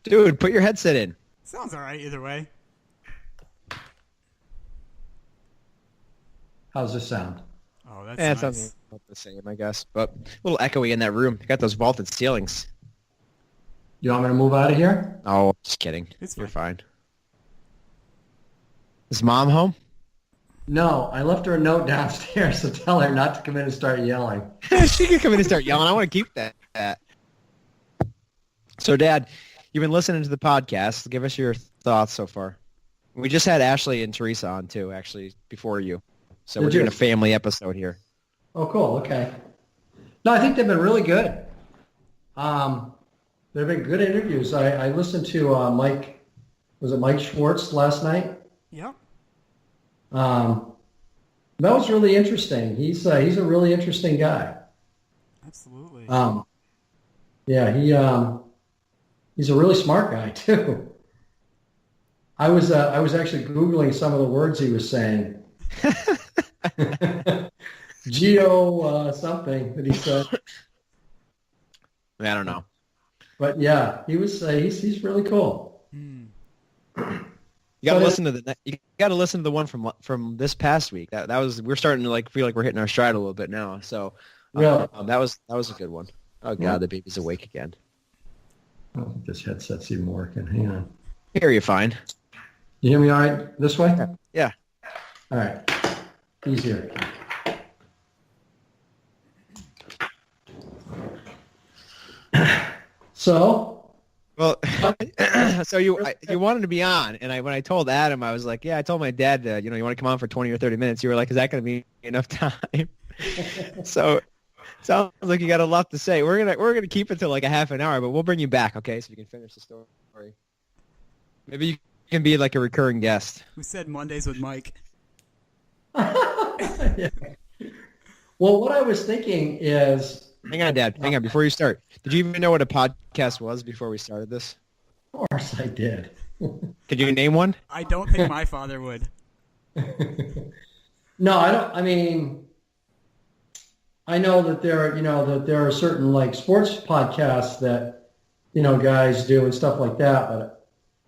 Dude, put your headset in. Sounds all right either way. How's this sound? Oh, that's It nice. sounds about the same, I guess, but a little echoey in that room. You got those vaulted ceilings. You want me to move out of here? Oh, just kidding. It's You're fine. Is Mom home? No, I left her a note downstairs to tell her not to come in and start yelling. She can come in and start yelling. I want to keep that. So, Dad, you've been listening to the podcast. Give us your thoughts so far. We just had Ashley and Teresa on, too, actually, before you. So we're doing a family episode here. Oh, cool. Okay. No, I think they've been really good. They've been good interviews. I listened to Mike Schwartz last night? Yep. That was really interesting. He's a really interesting guy. Absolutely. Yeah, he's a really smart guy too. I was actually Googling some of the words he was saying. Geo something that he said. I don't know. But yeah, he was he's really cool. Hmm. You got to listen to the one from this past week. That was we're starting to like feel like we're hitting our stride a little bit now. So Yeah. that was a good one. Oh God, the baby's awake again. I don't think this headset's even working. Hang on. Hear you fine. You hear me all right this way? Yeah. All right. Easier. So, Well, so you wanted to be on, and when I told Adam, I was like, yeah, I told my dad, you want to come on for 20 or 30 minutes. You were like, is that going to be enough time? So sounds like you got a lot to say. We're gonna keep it to like a half an hour, but we'll bring you back, okay? So you can finish the story. Maybe you can be like a recurring guest. Who said Mondays with Mike? yeah. Well, what I was thinking is... Hang on, Dad. Hang on. Before you start, did you even know what a podcast was before we started this? Of course I did. Could you name one? I don't think my father would. No, I don't. I mean, I know that there are certain like sports podcasts that guys do and stuff like that, but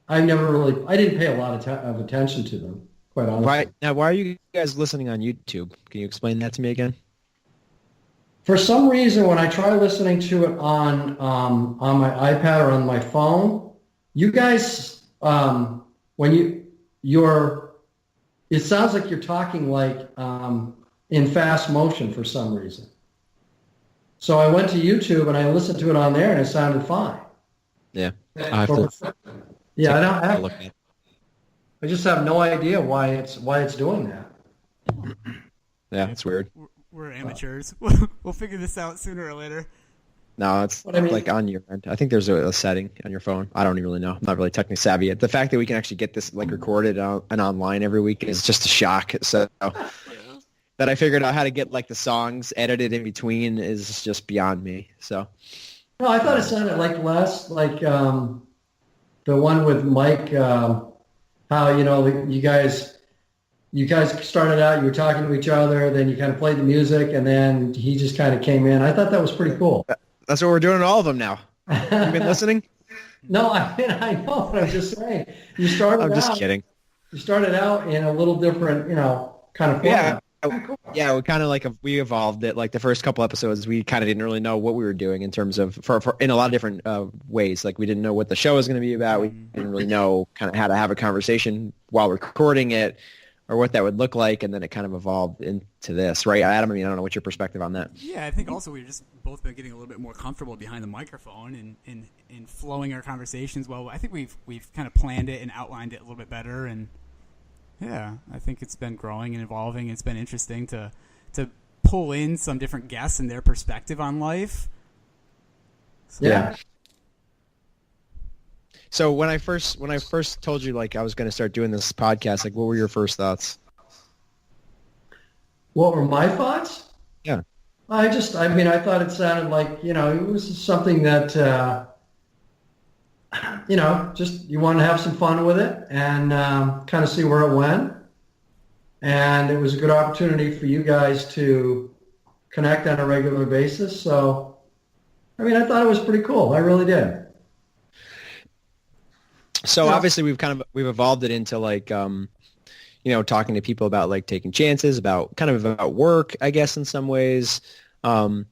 I didn't pay a lot of attention to them, quite honestly. Why are you guys listening on YouTube? Can you explain that to me again? For some reason, when I try listening to it on my iPad or on my phone, you guys, when it sounds like you're talking like in fast motion for some reason. So I went to YouTube and I listened to it on there, and it sounded fine. Yeah, I just have no idea why it's doing that. Yeah, it's weird. We're amateurs. We'll figure this out sooner or later. No, it's like on your end. I think there's a setting on your phone. I don't even really know. I'm not really technically savvy yet. The fact that we can actually get this like recorded and online every week is just a shock. So that I figured out how to get like the songs edited in between is just beyond me. So no, I thought it sounded like the one with Mike. How you guys started out, you were talking to each other, then you kind of played the music, and then he just kind of came in. I thought that was pretty cool. That's what we're doing in all of them now. You been listening? No, I know, but I'm just saying. I'm just kidding. You started out in a little different, kind of format. Yeah, we kind of we evolved it. Like the first couple episodes, we kind of didn't really know what we were doing in terms of for in a lot of different ways. Like we didn't know what the show was going to be about. We didn't really know kind of how to have a conversation while recording it, or what that would look like, and then it kind of evolved into this, right, Adam? I mean, I don't know what's your perspective on that. Yeah, I think also we've just both been getting a little bit more comfortable behind the microphone and flowing our conversations. Well, I think we've kind of planned it and outlined it a little bit better, and yeah, I think it's been growing and evolving. It's been interesting to pull in some different guests and their perspective on life. So, yeah. So when I first told you like I was going to start doing this podcast, like what were your first thoughts? What were my thoughts? Yeah. I thought it sounded like, it was something that, just you want to have some fun with it and kind of see where it went. And it was a good opportunity for you guys to connect on a regular basis. So, I thought it was pretty cool. I really did. So obviously we've evolved it into like, talking to people about like taking chances, about work, I guess, in some ways. Do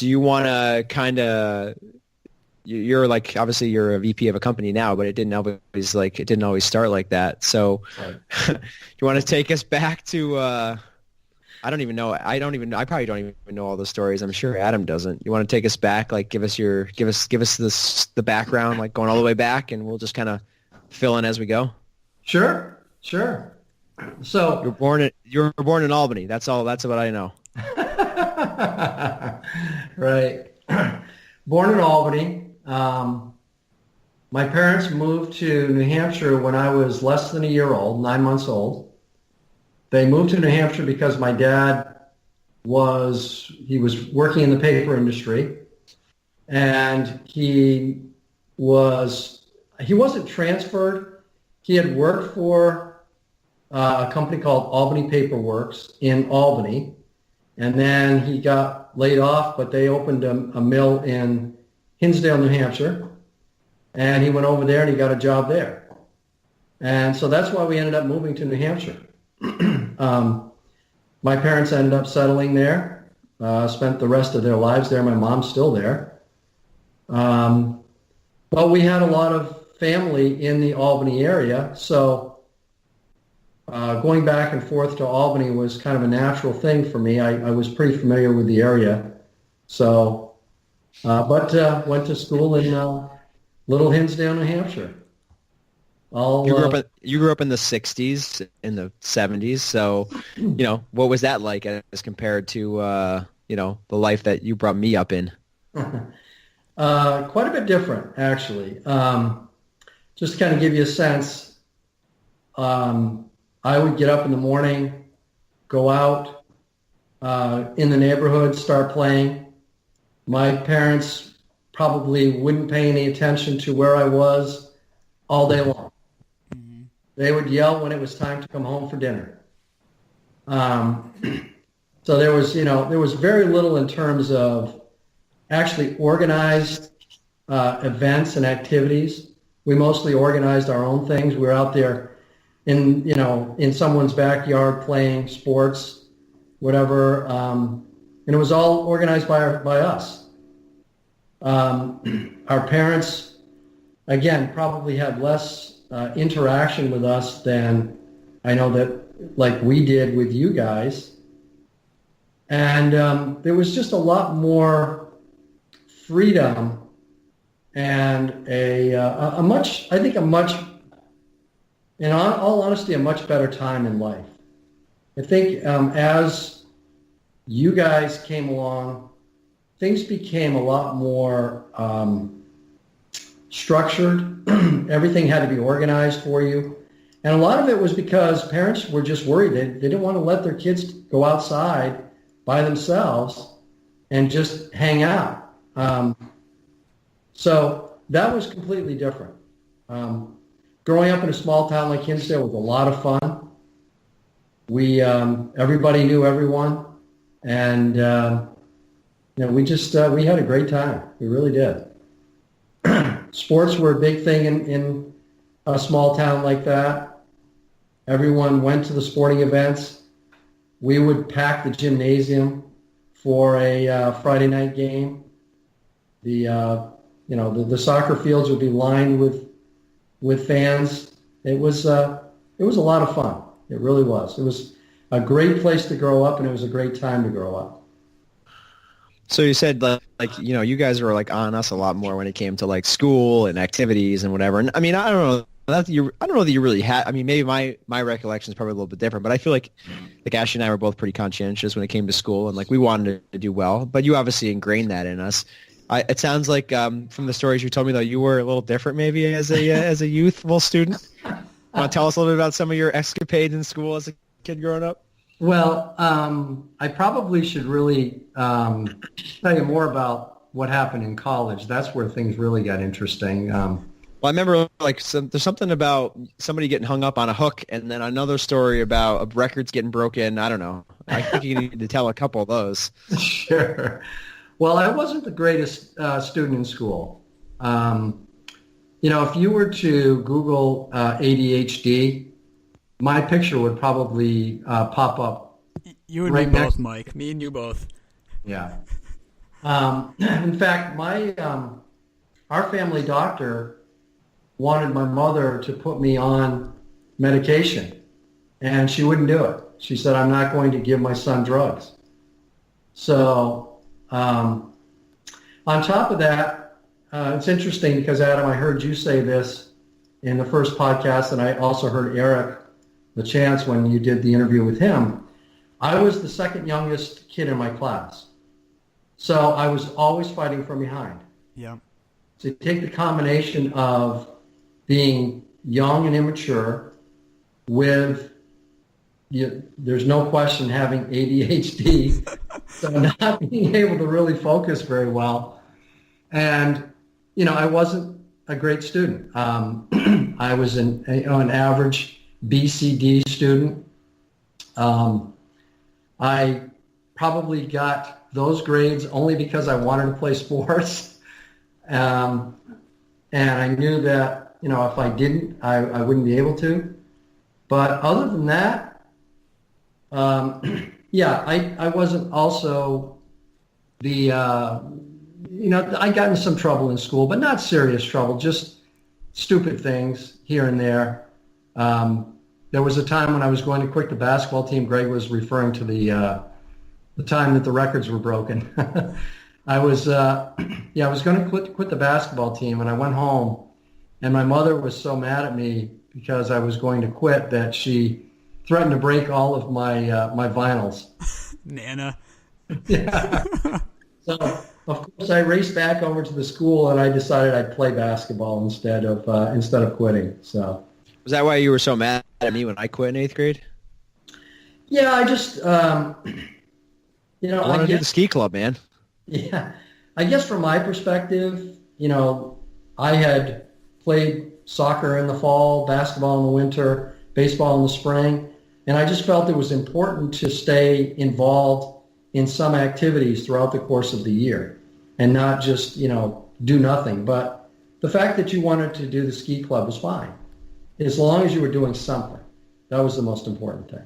you want to kind of, you're like, obviously you're a VP of a company now, but it didn't always start like that. So right. You want to take us back to, I don't even know. I probably don't even know all the stories. I'm sure Adam doesn't. You want to take us back, like give us the background, like going all the way back, and we'll just kind of fill in as we go. Sure. So you were born in Albany. That's all. That's what I know. Right. Born in Albany. My parents moved to New Hampshire when I was less than a year old, 9 months old. They moved to New Hampshire because my dad was working in the paper industry, and he wasn't transferred. he had worked for a company called Albany Paperworks in Albany, and then he got laid off, but they opened a mill in Hinsdale, New Hampshire, and he went over there and he got a job there. And so that's why we ended up moving to New Hampshire. My parents ended up settling there, spent the rest of their lives there. My mom's still there. But we had a lot of family in the Albany area, so going back and forth to Albany was kind of a natural thing for me. I was pretty familiar with the area. So, but went to school in Little Hinsdale, New Hampshire. You grew up in the 60s, in the 70s, so, what was that like as compared to, the life that you brought me up in? Quite a bit different, actually. Just to kind of give you a sense, I would get up in the morning, go out in the neighborhood, start playing. My parents probably wouldn't pay any attention to where I was all day long. They would yell when it was time to come home for dinner. So there was very little in terms of actually organized events and activities. We mostly organized our own things. We were out there in someone's backyard playing sports, whatever, and it was all organized by us. Our parents, again, probably had less interaction with us than I know that like we did with you guys. And there was just a lot more freedom and a much, in all honesty, a much better time in life. I think as you guys came along, things became a lot more structured. Everything had to be organized for you. And a lot of it was because parents were just worried. They didn't want to let their kids go outside by themselves and just hang out. So that was completely different. Growing up in a small town like Hinsdale was a lot of fun. We everybody knew everyone, and we had a great time. We really did. Sports were a big thing in a small town like that. Everyone went to the sporting events. We would pack the gymnasium for a Friday night game. The soccer fields would be lined with fans. It was a lot of fun. It really was. It was a great place to grow up, and it was a great time to grow up. So you said you guys were like on us a lot more when it came to like school and activities and whatever. And I mean, I don't know that you really had. I mean, maybe my recollection is probably a little bit different, but I feel like Ashley and I were both pretty conscientious when it came to school, and like we wanted to do well. But you obviously ingrained that in us. It sounds like from the stories you told me though, you were a little different maybe as a youthful student. Want to tell us a little bit about some of your escapades in school as a kid growing up? Well, I probably should really tell you more about what happened in college. That's where things really got interesting. Well, I remember there's something about somebody getting hung up on a hook, and then another story about records getting broken. I don't know. I think you need to tell a couple of those. Sure. Well, I wasn't the greatest student in school. If you were to Google ADHD, my picture would probably pop up. You and right me next. both, Mike. Me and you both. Yeah. In fact, our family doctor wanted my mother to put me on medication, and she wouldn't do it. She said, "I'm not going to give my son drugs." So on top of that, it's interesting because, Adam, I heard you say this in the first podcast, and I also heard Eric LaChance when you did the interview with him. I was the second youngest kid in my class. So I was always fighting from behind. Yeah. So you take the combination of being young and immature with, there's no question, having ADHD, so not being able to really focus very well. And, I wasn't a great student. I was an average BCD student. I probably got those grades only because I wanted to play sports. And I knew that, if I didn't, I wouldn't be able to. But other than that, I wasn't also the, I got in some trouble in school, but not serious trouble, just stupid things here and there. There was a time when I was going to quit the basketball team. Greg was referring to the time that the records were broken. I was going to quit the basketball team, and I went home, and my mother was so mad at me because I was going to quit that she threatened to break all of my vinyls. Nana. Yeah. So of course I raced back over to the school, and I decided I'd play basketball instead of quitting. So. Was that why you were so mad at me when I quit in 8th grade? Yeah, I just, I want to do the ski club, man. Yeah, I guess from my perspective, I had played soccer in the fall, basketball in the winter, baseball in the spring, and I just felt it was important to stay involved in some activities throughout the course of the year and not just, do nothing. But the fact that you wanted to do the ski club was fine, as long as you were doing something. That was the most important thing.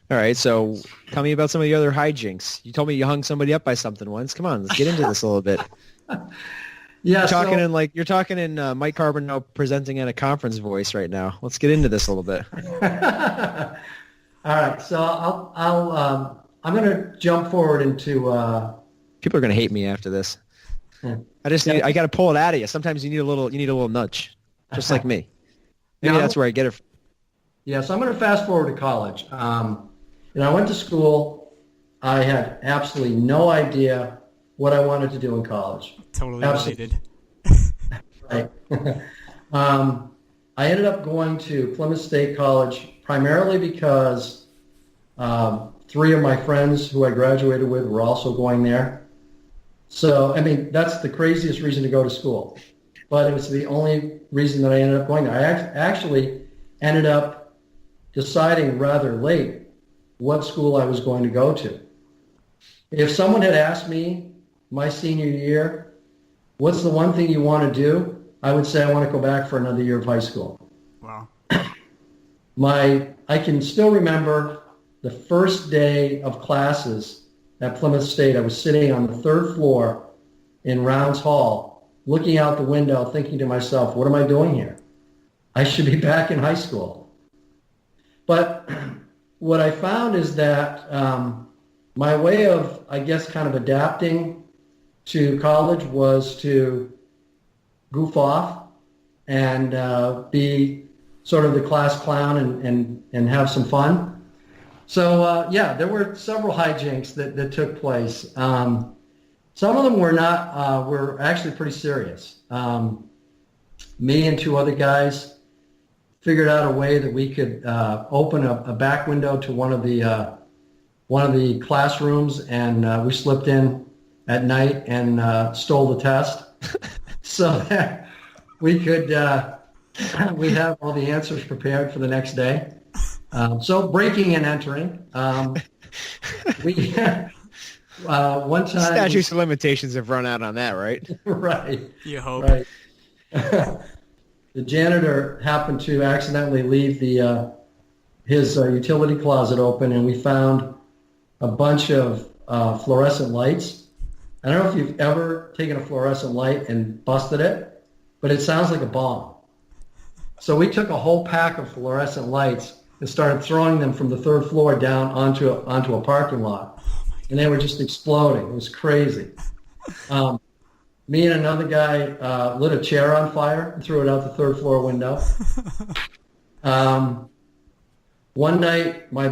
All right, so tell me about some of the other hijinks. You told me you hung somebody up by something once. Come on, let's get into this a little bit. Yeah, you're talking in Mike Carbonell presenting at a conference voice right now. Let's get into this a little bit. All right, so I'm going to jump forward into. People are going to hate me after this. I got to pull it out of you. Sometimes you need a little nudge, just like me. Maybe that's where I get it from. Yeah, so I'm going to fast forward to college. I went to school. I had absolutely no idea what I wanted to do in college. Totally related. Right. I ended up going to Plymouth State College primarily because 3 of my friends who I graduated with were also going there. So, that's the craziest reason to go to school. But it was the only reason that I ended up going there. I actually ended up deciding rather late what school I was going to go to. If someone had asked me my senior year, what's the one thing you want to do? I would say I want to go back for another year of high school. Wow. I can still remember the first day of classes at Plymouth State. I was sitting on the 3rd floor in Rounds Hall, looking out the window, thinking to myself, what am I doing here? I should be back in high school. But what I found is that my way of, I guess, kind of adapting to college was to goof off and be sort of the class clown and have some fun. So, there were several hijinks that took place. Some of them were actually pretty serious. Me and 2 other guys figured out a way that we could open a back window to one of the classrooms, and we slipped in at night and stole the test, so that we could we'd have all the answers prepared for the next day. So breaking and entering, we one time statutes of limitations have run out on that, right? Right. You hope. Right. The janitor happened to accidentally leave his utility closet open, and we found a bunch of fluorescent lights. I don't know if you've ever taken a fluorescent light and busted it, but it sounds like a bomb. So we took a whole pack of fluorescent lights and started throwing them from the 3rd floor down onto a parking lot, and they were just exploding. It was crazy. Me and another guy lit a chair on fire and threw it out the 3rd floor window. One night, my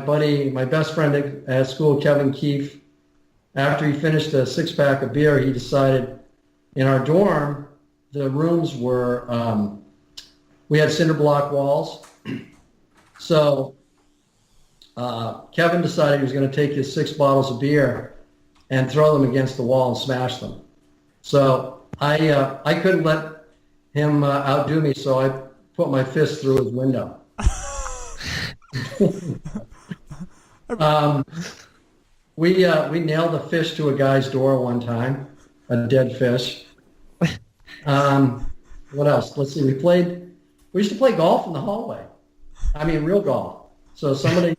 best friend at school, Kevin Keefe, after he finished a 6-pack of beer, he decided in our dorm, the rooms were, we had cinder block walls. So Kevin decided he was going to take his 6 bottles of beer and throw them against the wall and smash them. So I couldn't let him outdo me, so I put my fist through his window. We nailed a fish to a guy's door one time, a dead fish. What else? Let's see. We used to play golf in the hallway. I mean, real golf. So somebody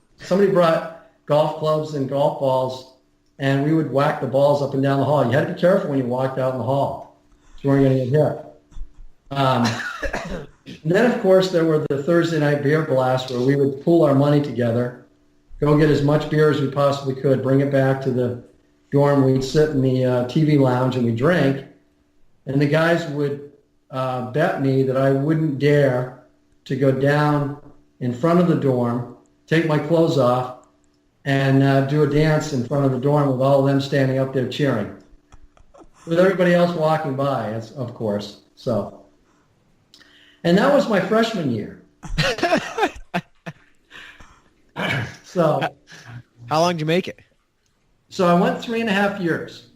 brought golf clubs and golf balls, and we would whack the balls up and down the hall. You had to be careful when you walked out in the hall, so you weren't going to get hit. And then, of course, there were the Thursday night beer blasts where we would pool our money together, go get as much beer as we possibly could, bring it back to the dorm. We'd sit in the TV lounge and we'd drink, and the guys would bet me that I wouldn't dare to go down in front of the dorm, take my clothes off, and do a dance in front of the dorm with all of them standing up there cheering, with everybody else walking by, of course. So, and that was my freshman year. So, how long did you make it? So I went 3.5 years.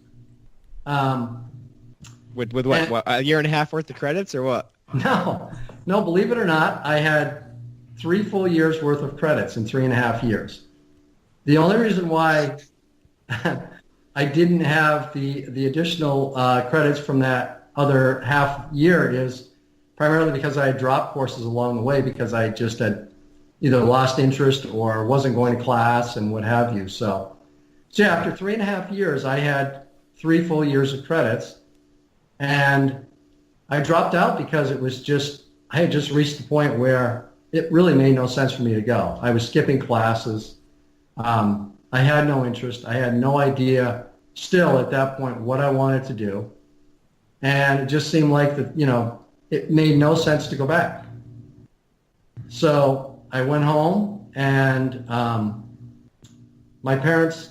With what, a year and a half worth of credits or what? No, believe it or not, I had 3 full years worth of credits in 3.5 years. The only reason why I didn't have the additional credits from that other half year is primarily because I had dropped courses along the way because I just had either lost interest or wasn't going to class and what have you. So yeah, after 3.5 years, I had 3 full years of credits, and I dropped out because I had just reached the point where it really made no sense for me to go. I was skipping classes. I had no interest. I had no idea still at that point what I wanted to do. And it just seemed like it made no sense to go back. So I went home, and my parents,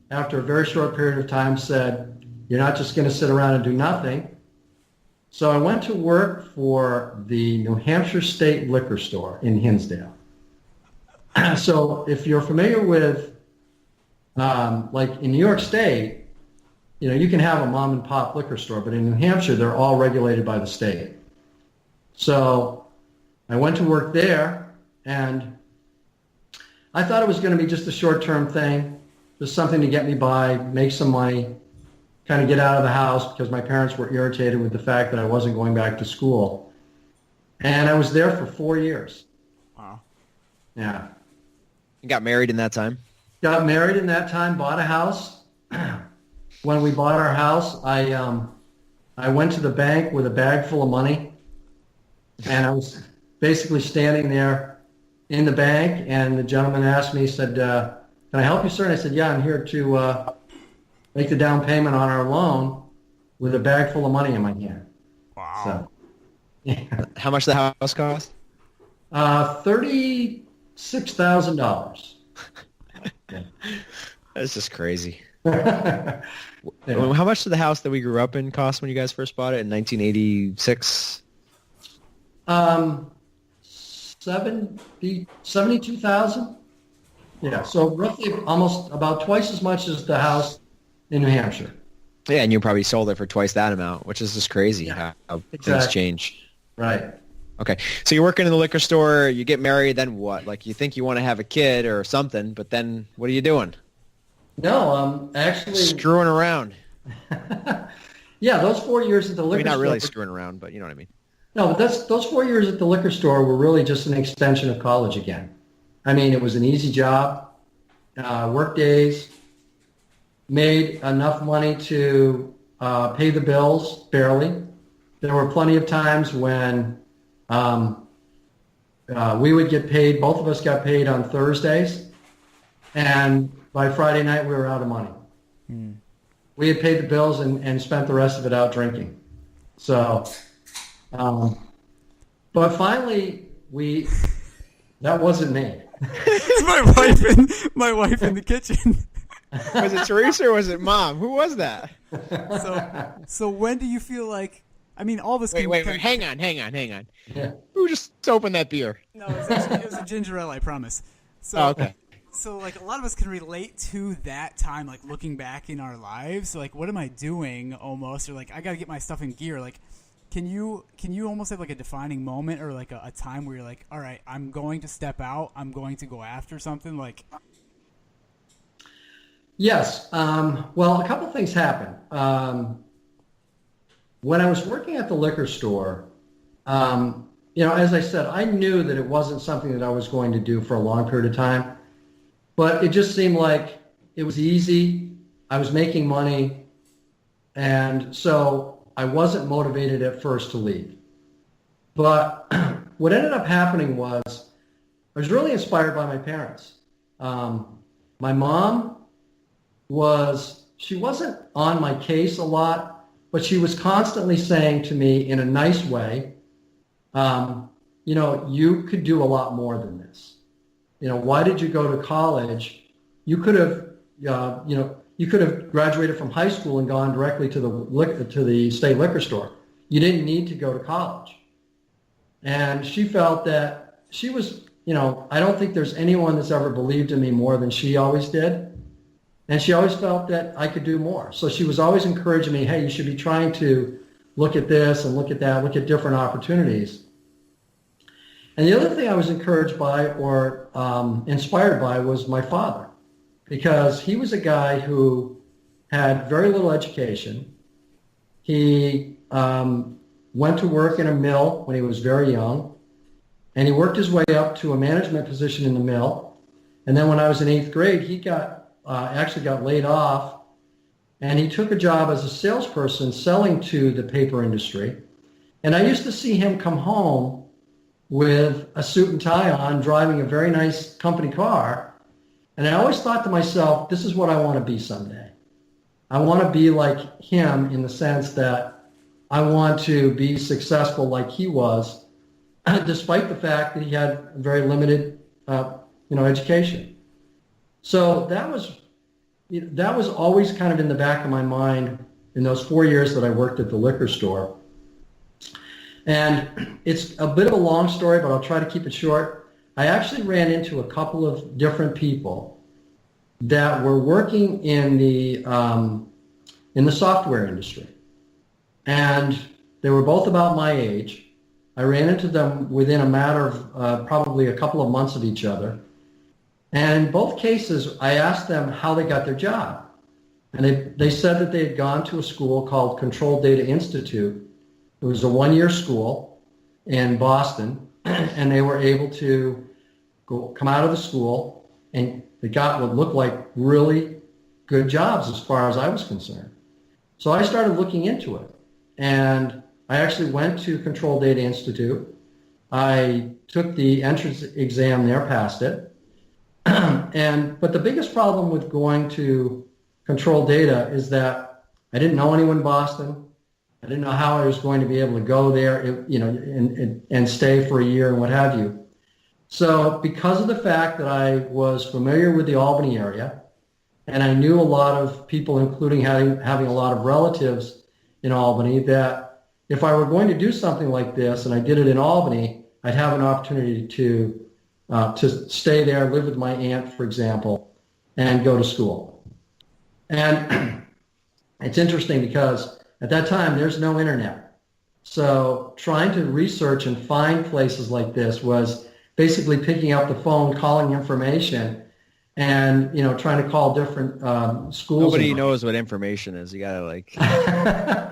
after a very short period of time, said, "You're not just going to sit around and do nothing." So I went to work for the New Hampshire State Liquor Store in Hinsdale. So if you're familiar with, like in New York State, you can have a mom and pop liquor store, but in New Hampshire, they're all regulated by the state. So I went to work there, and I thought it was going to be just a short-term thing, just something to get me by, make some money, kind of get out of the house because my parents were irritated with the fact that I wasn't going back to school. And I was there for 4 years. Wow. Yeah. You got married in that time? Got married in that time, bought a house. When we bought our house, I went to the bank with a bag full of money, and I was basically standing there in the bank, and the gentleman asked me, he said, "Can I help you, sir?" And I said, "Yeah, I'm here to make the down payment on our loan with a bag full of money in my hand." Wow. So, yeah. How much the house cost? $36,000. That's just crazy. Yeah. How much did the house that we grew up in cost when you guys first bought it in 1986? 72,000. Yeah, so roughly almost about twice as much as the house in New Hampshire. Yeah, and you probably sold it for twice that amount, which is just crazy how things change. Right. Okay, so you're working in the liquor store, you get married, then what? Like you think you want to have a kid or something, but then what are you doing? No, actually screwing around. Yeah, those 4 years at the liquor store. Not really screwing around, but you know what I mean. No, but those 4 years at the liquor store were really just an extension of college again. I mean, it was an easy job, work days, made enough money to pay the bills, barely. There were plenty of times when we would get paid, both of us got paid on Thursdays, and by Friday night we were out of money. We had paid the bills and spent the rest of it out drinking. So, but finally that wasn't me. my wife in the kitchen. Was it Teresa or was it Mom? Who was that? So when do you feel like? I mean, all this. Wait. Hang on. Yeah. Who just opened that beer? No, it was a ginger ale. I promise. So, okay. So, like, a lot of us can relate to that time, like, looking back in our lives. So, like, what am I doing almost? Or, like, I got to get my stuff in gear. Like, can you almost have, like, a defining moment or, like, a time where you're like, all right, I'm going to step out. I'm going to go after something? Like, Yes. Well, a couple things happened. When I was working at the liquor store, as I said, I knew that it wasn't something that I was going to do for a long period of time. But it just seemed like it was easy. I was making money. And so I wasn't motivated at first to leave. But what ended up happening was I was really inspired by my parents. My mom she wasn't on my case a lot, but she was constantly saying to me in a nice way, you could do a lot more than this. Why did you go to college? You could have, you could have graduated from high school and gone directly to the state liquor store. You didn't need to go to college. And she felt that she was, I don't think there's anyone that's ever believed in me more than she always did. And she always felt that I could do more. So she was always encouraging me, hey, you should be trying to look at this and look at that, look at different opportunities. And the other thing I was encouraged by or inspired by was my father, because he was a guy who had very little education. He went to work in a mill when he was very young, and he worked his way up to a management position in the mill. And then when I was in 8th grade, he actually got laid off, and he took a job as a salesperson selling to the paper industry. And I used to see him come home with a suit and tie on, driving a very nice company car. And I always thought to myself, this is what I want to be someday. I want to be like him in the sense that I want to be successful like he was, despite the fact that he had very limited, education. So that was always kind of in the back of my mind in those 4 years that I worked at the liquor store. And it's a bit of a long story, but I'll try to keep it short. I actually ran into a couple of different people that were working in the software industry. And they were both about my age. I ran into them within a matter of probably a couple of months of each other. And in both cases, I asked them how they got their job. And they said that they had gone to a school called Control Data Institute. It was a one-year school in Boston, and they were able to come out of the school, and they got what looked like really good jobs as far as I was concerned. So I started looking into it, and I actually went to Control Data Institute. I took the entrance exam there, passed it. But the biggest problem with going to Control Data is that I didn't know anyone in Boston. I didn't know how I was going to be able to go there, and stay for a year and what have you. So because of the fact that I was familiar with the Albany area, and I knew a lot of people, including having a lot of relatives in Albany, that if I were going to do something like this, and I did it in Albany, I'd have an opportunity to stay there, live with my aunt, for example, and go to school. And it's interesting because at that time, there's no internet. So trying to research and find places like this was basically picking up the phone, calling information, and trying to call different schools. Nobody knows what information is. You gotta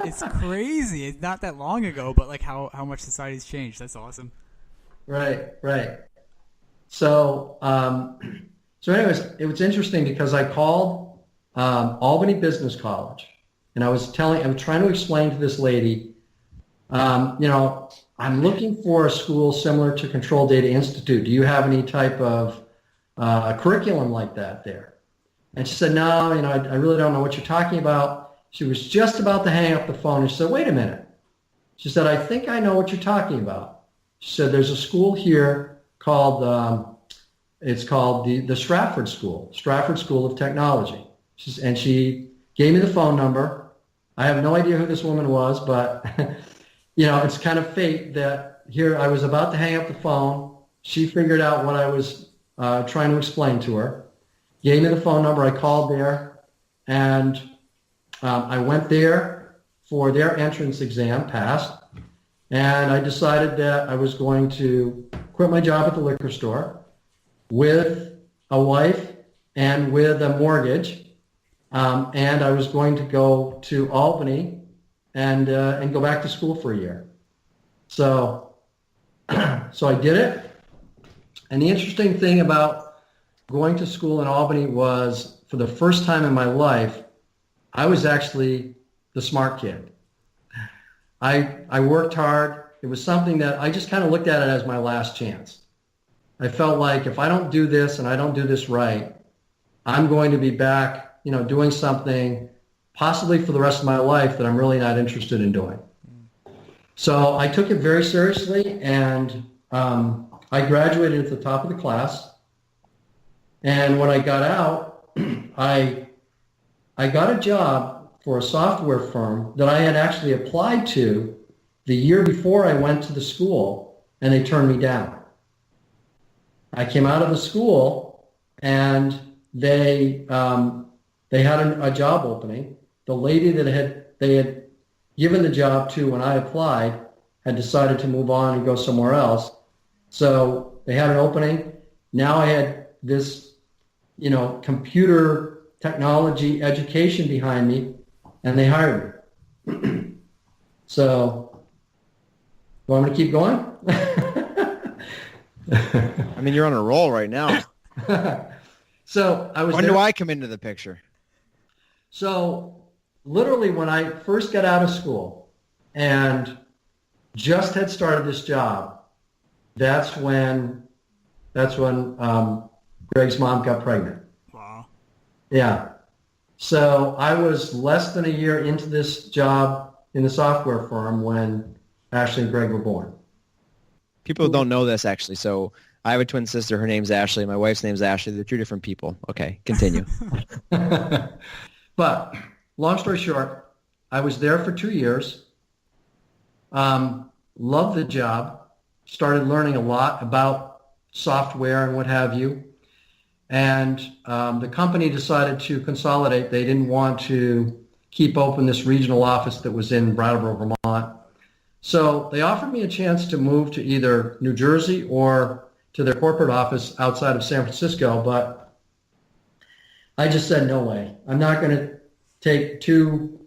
it's crazy. It's not that long ago, but like how much society's changed. That's awesome. Right. So anyways, it was interesting because I called Albany Business College, and I was trying to explain to this lady, I'm looking for a school similar to Control Data Institute. Do you have any type of curriculum like that there? And she said, no, I really don't know what you're talking about. She was just about to hang up the phone, and she said, wait a minute. She said, I think I know what you're talking about. She said, there's a school here called, it's called the Stratford School of Technology. And she gave me the phone number. I have no idea who this woman was, but it's kind of fate that here I was about to hang up the phone. She figured out what I was trying to explain to her, gave me the phone number. I called there, and I went there for their entrance exam, passed, and I decided that I was going to quit my job at the liquor store with a wife and with a mortgage, and I was going to go to Albany and go back to school for a year. So I did it. And the interesting thing about going to school in Albany was, for the first time in my life, I was actually the smart kid. I worked hard. It was something that I just kind of looked at it as my last chance. I felt like if I don't do this and I don't do this right, I'm going to be back, doing something possibly for the rest of my life that I'm really not interested in doing. So I took it very seriously, and I graduated at the top of the class. And when I got out, I got a job for a software firm that I had actually applied to the year before I went to the school, and they turned me down. I came out of the school, and they had a job opening. The lady that they had given the job to when I applied had decided to move on and go somewhere else. So they had an opening. Now I had this, computer technology education behind me, and they hired me. So, you want me to keep going? I mean, you're on a roll right now. So I was. When do I come into the picture? So literally when I first got out of school and just had started this job, that's when Greg's mom got pregnant. Wow. Yeah. So I was less than a year into this job in the software firm when Ashley and Greg were born. People don't know this, actually. So I have a twin sister. Her name's Ashley. My wife's name's Ashley. They're two different people. Okay, continue. But long story short, I was there for 2 years. Loved the job. Started learning a lot about software and what have you. And the company decided to consolidate. They didn't want to keep open this regional office that was in Brattleboro, Vermont. So they offered me a chance to move to either New Jersey or to their corporate office outside of San Francisco, but I just said, no way. I'm not going to take two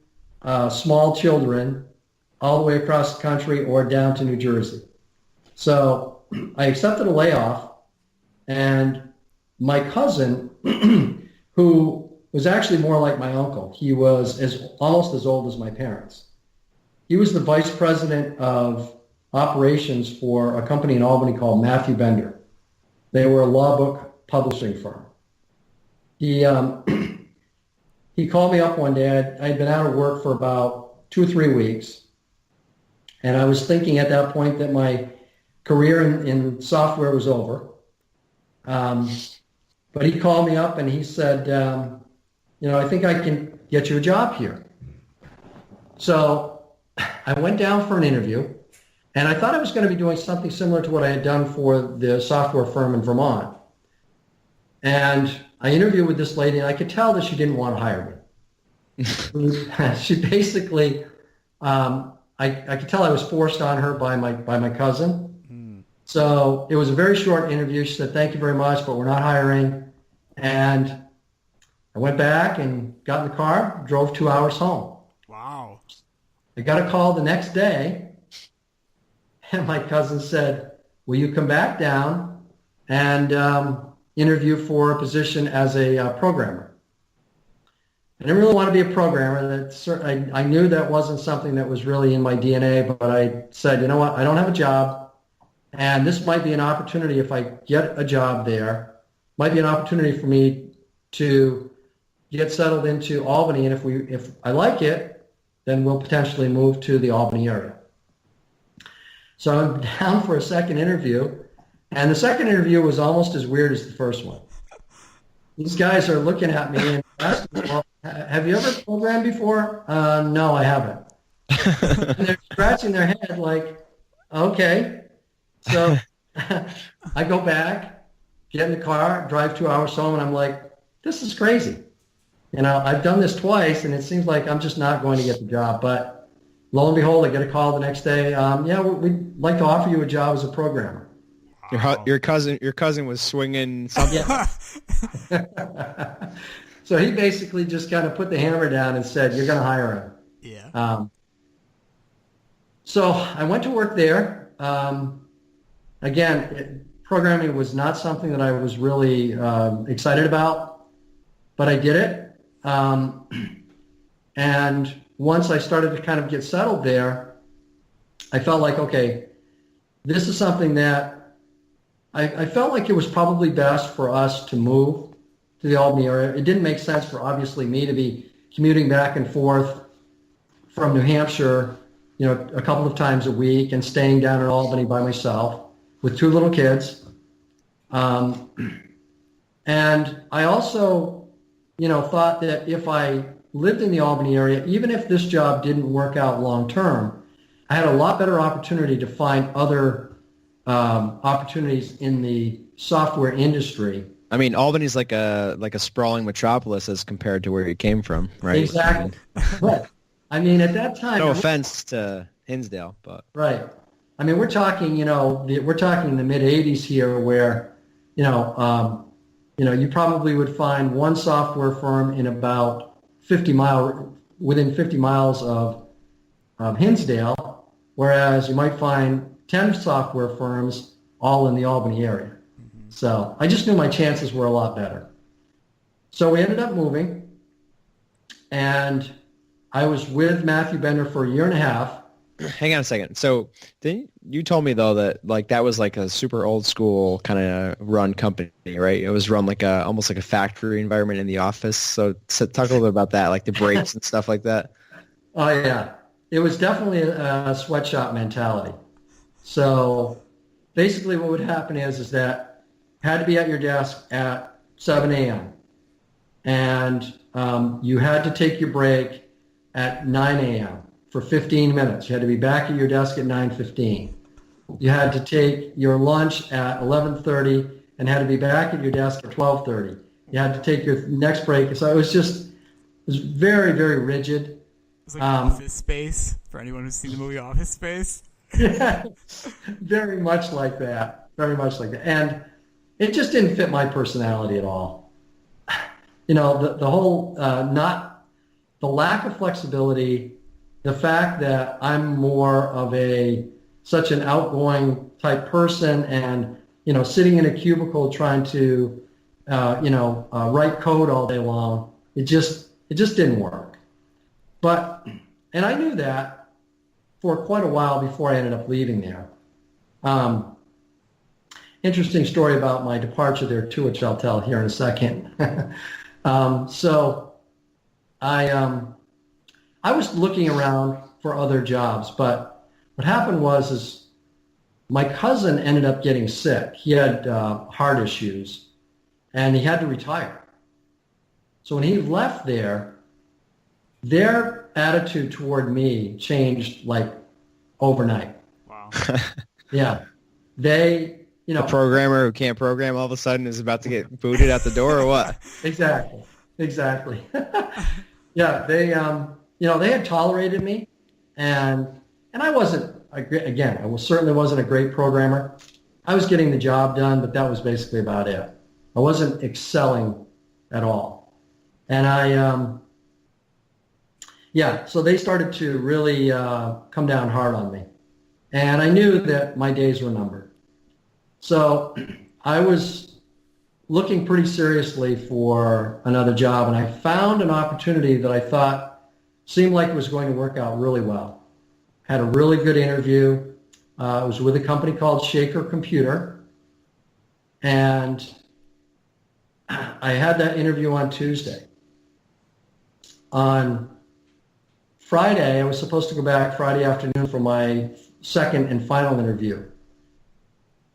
small children all the way across the country or down to New Jersey. So I accepted a layoff, and my cousin, who was actually more like my uncle, he was almost as old as my parents. He was the vice president of operations for a company in Albany called Matthew Bender. They were a law book publishing firm. He called me up one day. I'd been out of work for about 2 or 3 weeks, and I was thinking at that point that my career in software was over. But he called me up and he said, I think I can get you a job here. So I went down for an interview, and I thought I was going to be doing something similar to what I had done for the software firm in Vermont. And I interviewed with this lady, and I could tell that she didn't want to hire me. She basically, I could tell I was forced on her by my cousin. So it was a very short interview. She said, thank you very much, but we're not hiring. And I went back and got in the car, drove 2 hours home. Wow. I got a call the next day, and my cousin said, will you come back down and interview for a position as a programmer? I didn't really want to be a programmer. I knew that wasn't something that was really in my DNA, but I said, you know what, I don't have a job. And this might be an opportunity, if I get a job there, might be an opportunity for me to get settled into Albany. And if I like it, then we'll potentially move to the Albany area. So I'm down for a second interview. And the second interview was almost as weird as the first one. These guys are looking at me and asking, well, have you ever programmed before? No, I haven't. And they're scratching their head like, okay. So I go back, get in the car, drive 2 hours home, and I'm like, this is crazy. I've done this twice, and it seems like I'm just not going to get the job. But lo and behold, I get a call the next day. We'd like to offer you a job as a programmer. Your cousin was swinging something. Yeah. So he basically just kind of put the hammer down and said, "You're going to hire him." Yeah. So I went to work there. Again, programming was not something that I was really excited about, but I did it. And once I started to kind of get settled there, I felt like, okay, this is something that I felt like it was probably best for us to move to the Albany area. It didn't make sense for, obviously, me to be commuting back and forth from New Hampshire, a couple of times a week and staying down in Albany by myself with 2 little kids. And I also, thought that if I lived in the Albany area, even if this job didn't work out long term, I had a lot better opportunity to find other opportunities in the software industry. I mean, Albany's like a sprawling metropolis as compared to where you came from, right? Exactly. But I mean, at that time, no offense to Hinsdale, but right. I mean, we're talking in the mid '80s here, where you probably would find one software firm in about within 50 miles of Hinsdale, whereas you might find 10 software firms all in the Albany area. Mm-hmm. So I just knew my chances were a lot better. So we ended up moving, and I was with Matthew Bender for a year and a half. Hang on a second. So you told me, though, that that was like a super old school kind of run company, right? It was run almost like a factory environment in the office. So talk a little bit about that, like the breaks and stuff like that. Oh, yeah. It was definitely a sweatshop mentality. So basically what would happen is that you had to be at your desk at 7 a.m. And you had to take your break at 9 a.m. for 15 minutes. You had to be back at your desk at 9:15. You had to take your lunch at 11:30 and had to be back at your desk at 12:30. You had to take your next break. So it was very, very rigid. It was like Office Space, for anyone who's seen the movie Office Space. Yeah, very much like that. Very much like that. And it just didn't fit my personality at all. The whole, the lack of flexibility, the fact that I'm more of such an outgoing type person and, sitting in a cubicle trying to, write code all day long, it just didn't work. And I knew that for quite a while before I ended up leaving there. Interesting story about my departure there too, which I'll tell here in a second. So I was looking around for other jobs, but what happened was my cousin ended up getting sick. He had heart issues, and he had to retire. So when he left there, their attitude toward me changed like overnight. Wow. Yeah. They, a programmer who can't program all of a sudden is about to get booted out the door, or what? Exactly. Yeah, they had tolerated me, and I wasn't, again, certainly wasn't a great programmer. I was getting the job done, but that was basically about it. I wasn't excelling at all. And so they started to really come down hard on me. And I knew that my days were numbered. So I was looking pretty seriously for another job, and I found an opportunity that I thought seemed like it was going to work out really well. Had a really good interview. It was with a company called Shaker Computer. And I had that interview on Tuesday. On Friday, I was supposed to go back Friday afternoon for my second and final interview.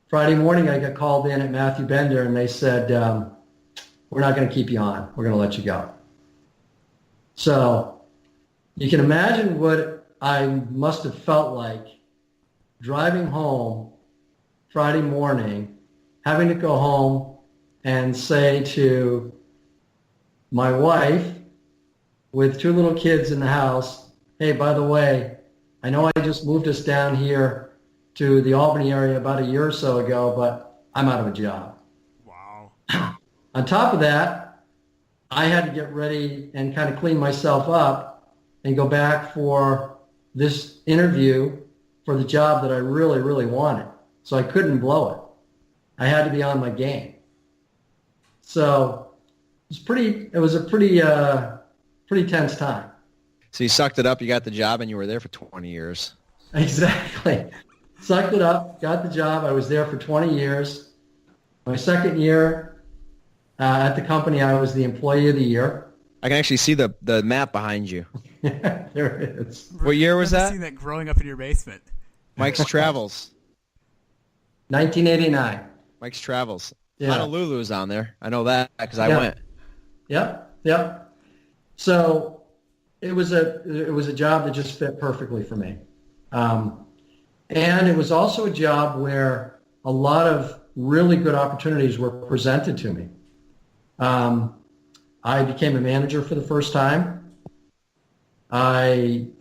Friday morning, I got called in at Matthew Bender, and they said, we're not going to keep you on. We're going to let you go. So you can imagine what I must have felt like driving home Friday morning, having to go home and say to my wife with 2 little kids in the house, hey, by the way, I know I just moved us down here to the Albany area about a year or so ago, but I'm out of a job. Wow. On top of that, I had to get ready and kind of clean myself up and go back for this interview for the job that I really, really wanted. So I couldn't blow it. I had to be on my game. So it was a pretty tense time. So you sucked it up, you got the job, and you were there for 20 years. Exactly. Sucked it up, got the job. I was there for 20 years. My second year at the company, I was the Employee of the Year. I can actually see the map behind you. There it is. What year was I've that? seen that growing up in your basement. Mike's Travels. 1989. Mike's Travels. Yeah. Honolulu's on there. I know that because I went. Yep. So it was a job that just fit perfectly for me. And it was also a job where a lot of really good opportunities were presented to me. I became a manager for the first time. When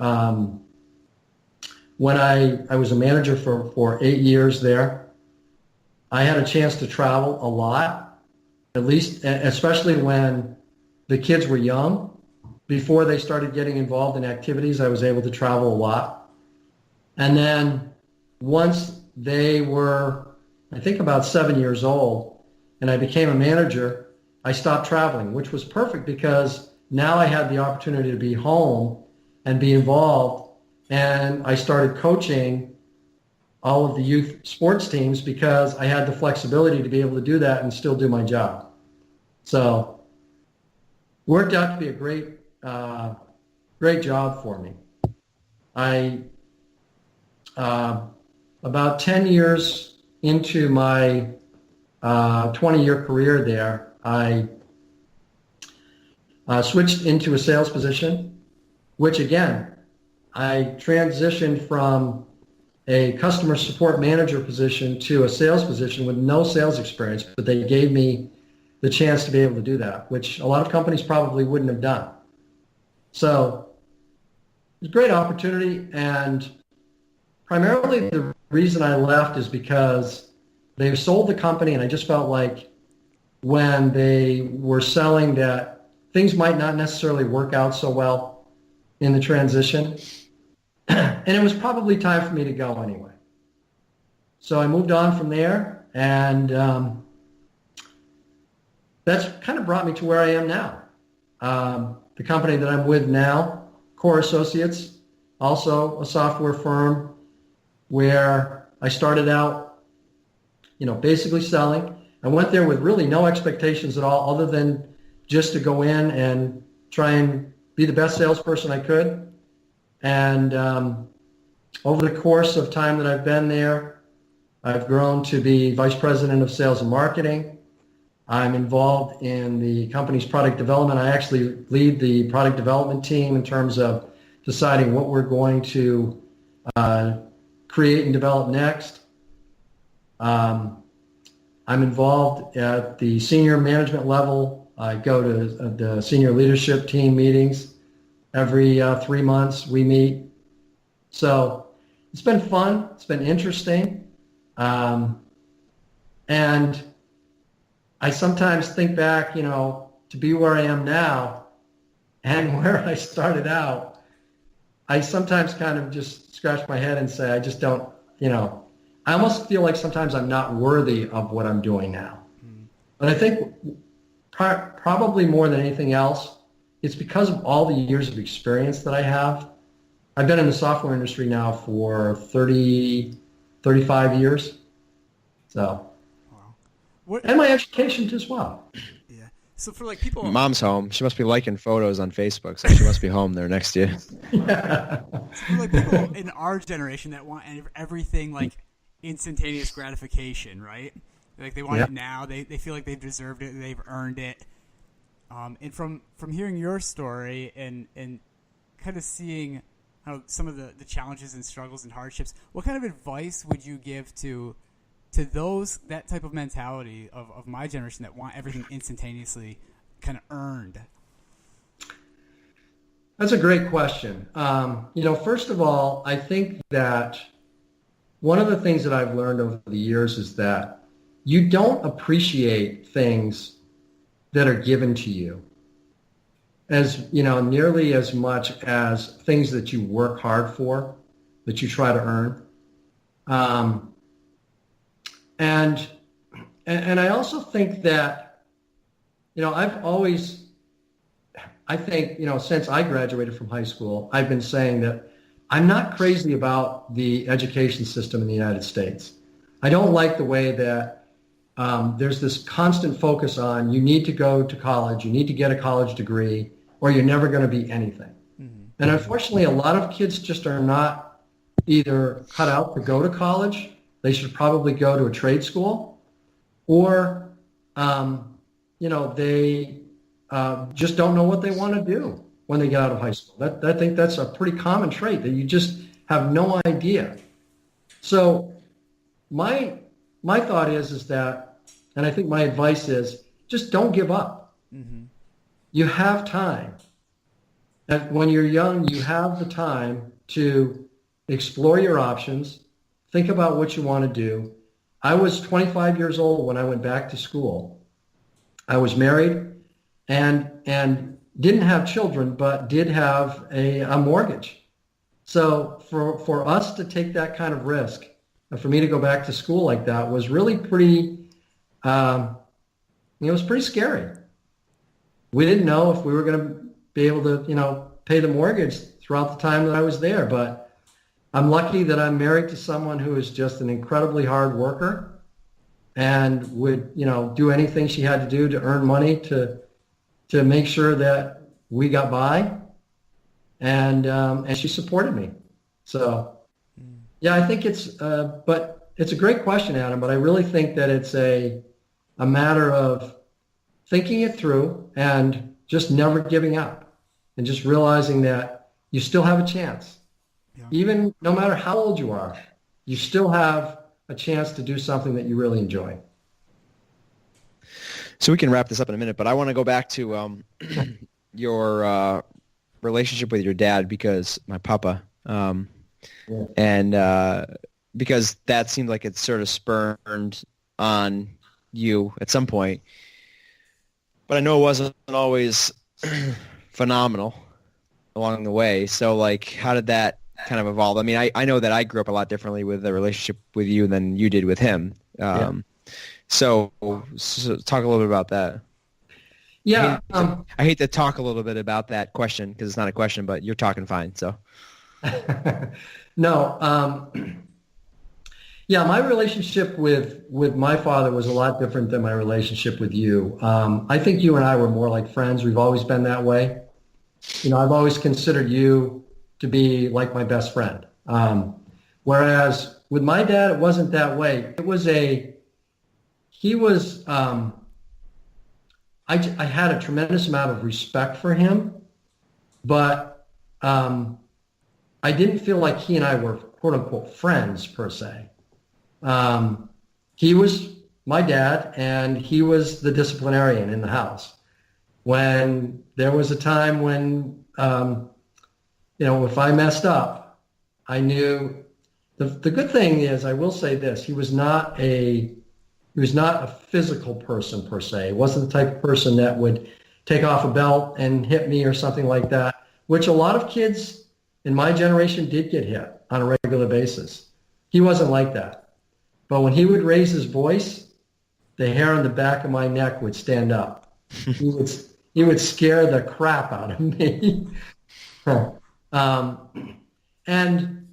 I was a manager for 8 years there, I had a chance to travel a lot, especially when the kids were young. Before they started getting involved in activities, I was able to travel a lot. And then once they were, I think, about 7 years old, and I became a manager, I stopped traveling, which was perfect because now I had the opportunity to be home and be involved. And I started coaching all of the youth sports teams because I had the flexibility to be able to do that and still do my job. So worked out to be a great job for me. About 10 years into my 20-year career there, I switched into a sales position, which again, I transitioned from a customer support manager position to a sales position with no sales experience, but they gave me the chance to be able to do that, which a lot of companies probably wouldn't have done. So it was a great opportunity, and primarily the reason I left is because they sold the company, and I just felt like when they were selling that things might not necessarily work out so well in the transition. And it was probably time for me to go anyway. So I moved on from there, and that's kind of brought me to where I am now. The company that I'm with now, Core Associates, also a software firm where I started out, basically selling. I went there with really no expectations at all other than just to go in and try and be the best salesperson I could. And over the course of time that I've been there, I've grown to be Vice President of Sales and Marketing. I'm involved in the company's product development. I actually lead the product development team in terms of deciding what we're going to create and develop next. I'm involved at the senior management level. I go to the senior leadership team meetings. Every 3 months we meet. So it's been fun. It's been interesting. And I sometimes think back, to be where I am now and where I started out. I sometimes kind of just scratch my head and say, I just don't, I almost feel like sometimes I'm not worthy of what I'm doing now. But I think probably more than anything else, it's because of all the years of experience that I have. I've been in the software industry now for 35 years. So, wow. And my education as well. Yeah. So for people, Mom's home. She must be liking photos on Facebook, so she must be home there next to you. Yeah. So for people in our generation that want everything instantaneous gratification, right? Like they want it now. They feel like they've deserved it. They've earned it. And from hearing your story and kind of seeing how some of the challenges and struggles and hardships, what kind of advice would you give to that type of mentality of my generation that want everything instantaneously kind of earned? That's a great question. First of all, I think that one of the things that I've learned over the years is that you don't appreciate things that are given to you as, nearly as much as things that you work hard for, that you try to earn. And I also think that, since I graduated from high school, I've been saying that I'm not crazy about the education system in the United States. I don't like the way that there's this constant focus on you need to go to college, you need to get a college degree, or you're never going to be anything. Mm-hmm. And unfortunately, a lot of kids just are not either cut out to go to college. They should probably go to a trade school, or, they just don't know what they want to do when they get out of high school. I think that's a pretty common trait, that you just have no idea. So my thought is that, and I think my advice is, just don't give up. Mm-hmm. You have time. And when you're young, you have the time to explore your options, think about what you want to do. I was 25 years old when I went back to school. I was married and didn't have children, but did have a mortgage. So for us to take that kind of risk, and for me to go back to school like that, was really pretty, it was pretty scary. We didn't know if we were going to be able to, pay the mortgage throughout the time that I was there. But I'm lucky that I'm married to someone who is just an incredibly hard worker and would, do anything she had to do to earn money to make sure that we got by, and she supported me. So, yeah, I think but it's a great question, Adam, but I really think that it's a matter of thinking it through and just never giving up and just realizing that you still have a chance. Yeah. Even no matter how old you are, you still have a chance to do something that you really enjoy. So we can wrap this up in a minute, but I want to go back to your relationship with your dad, because my papa, and because that seemed like it sort of spurned on you at some point. But I know it wasn't always phenomenal along the way. So, how did that kind of evolve? I mean, I know that I grew up a lot differently with the relationship with you than you did with him. So talk a little bit about that. Yeah. I hate to talk a little bit about that question because it's not a question, but you're talking fine. So. No. Yeah, my relationship with my father was a lot different than my relationship with you. I think you and I were more like friends. We've always been that way. I've always considered you to be like my best friend. Whereas with my dad, it wasn't that way. I had a tremendous amount of respect for him, but I didn't feel like he and I were quote unquote friends per se. He was my dad, and he was the disciplinarian in the house. When there was a time when, if I messed up, I knew the good thing is, I will say this, he was not a physical person per se. He wasn't the type of person that would take off a belt and hit me or something like that, which a lot of kids in my generation did get hit on a regular basis. He wasn't like that. But when he would raise his voice, the hair on the back of my neck would stand up. He would scare the crap out of me. And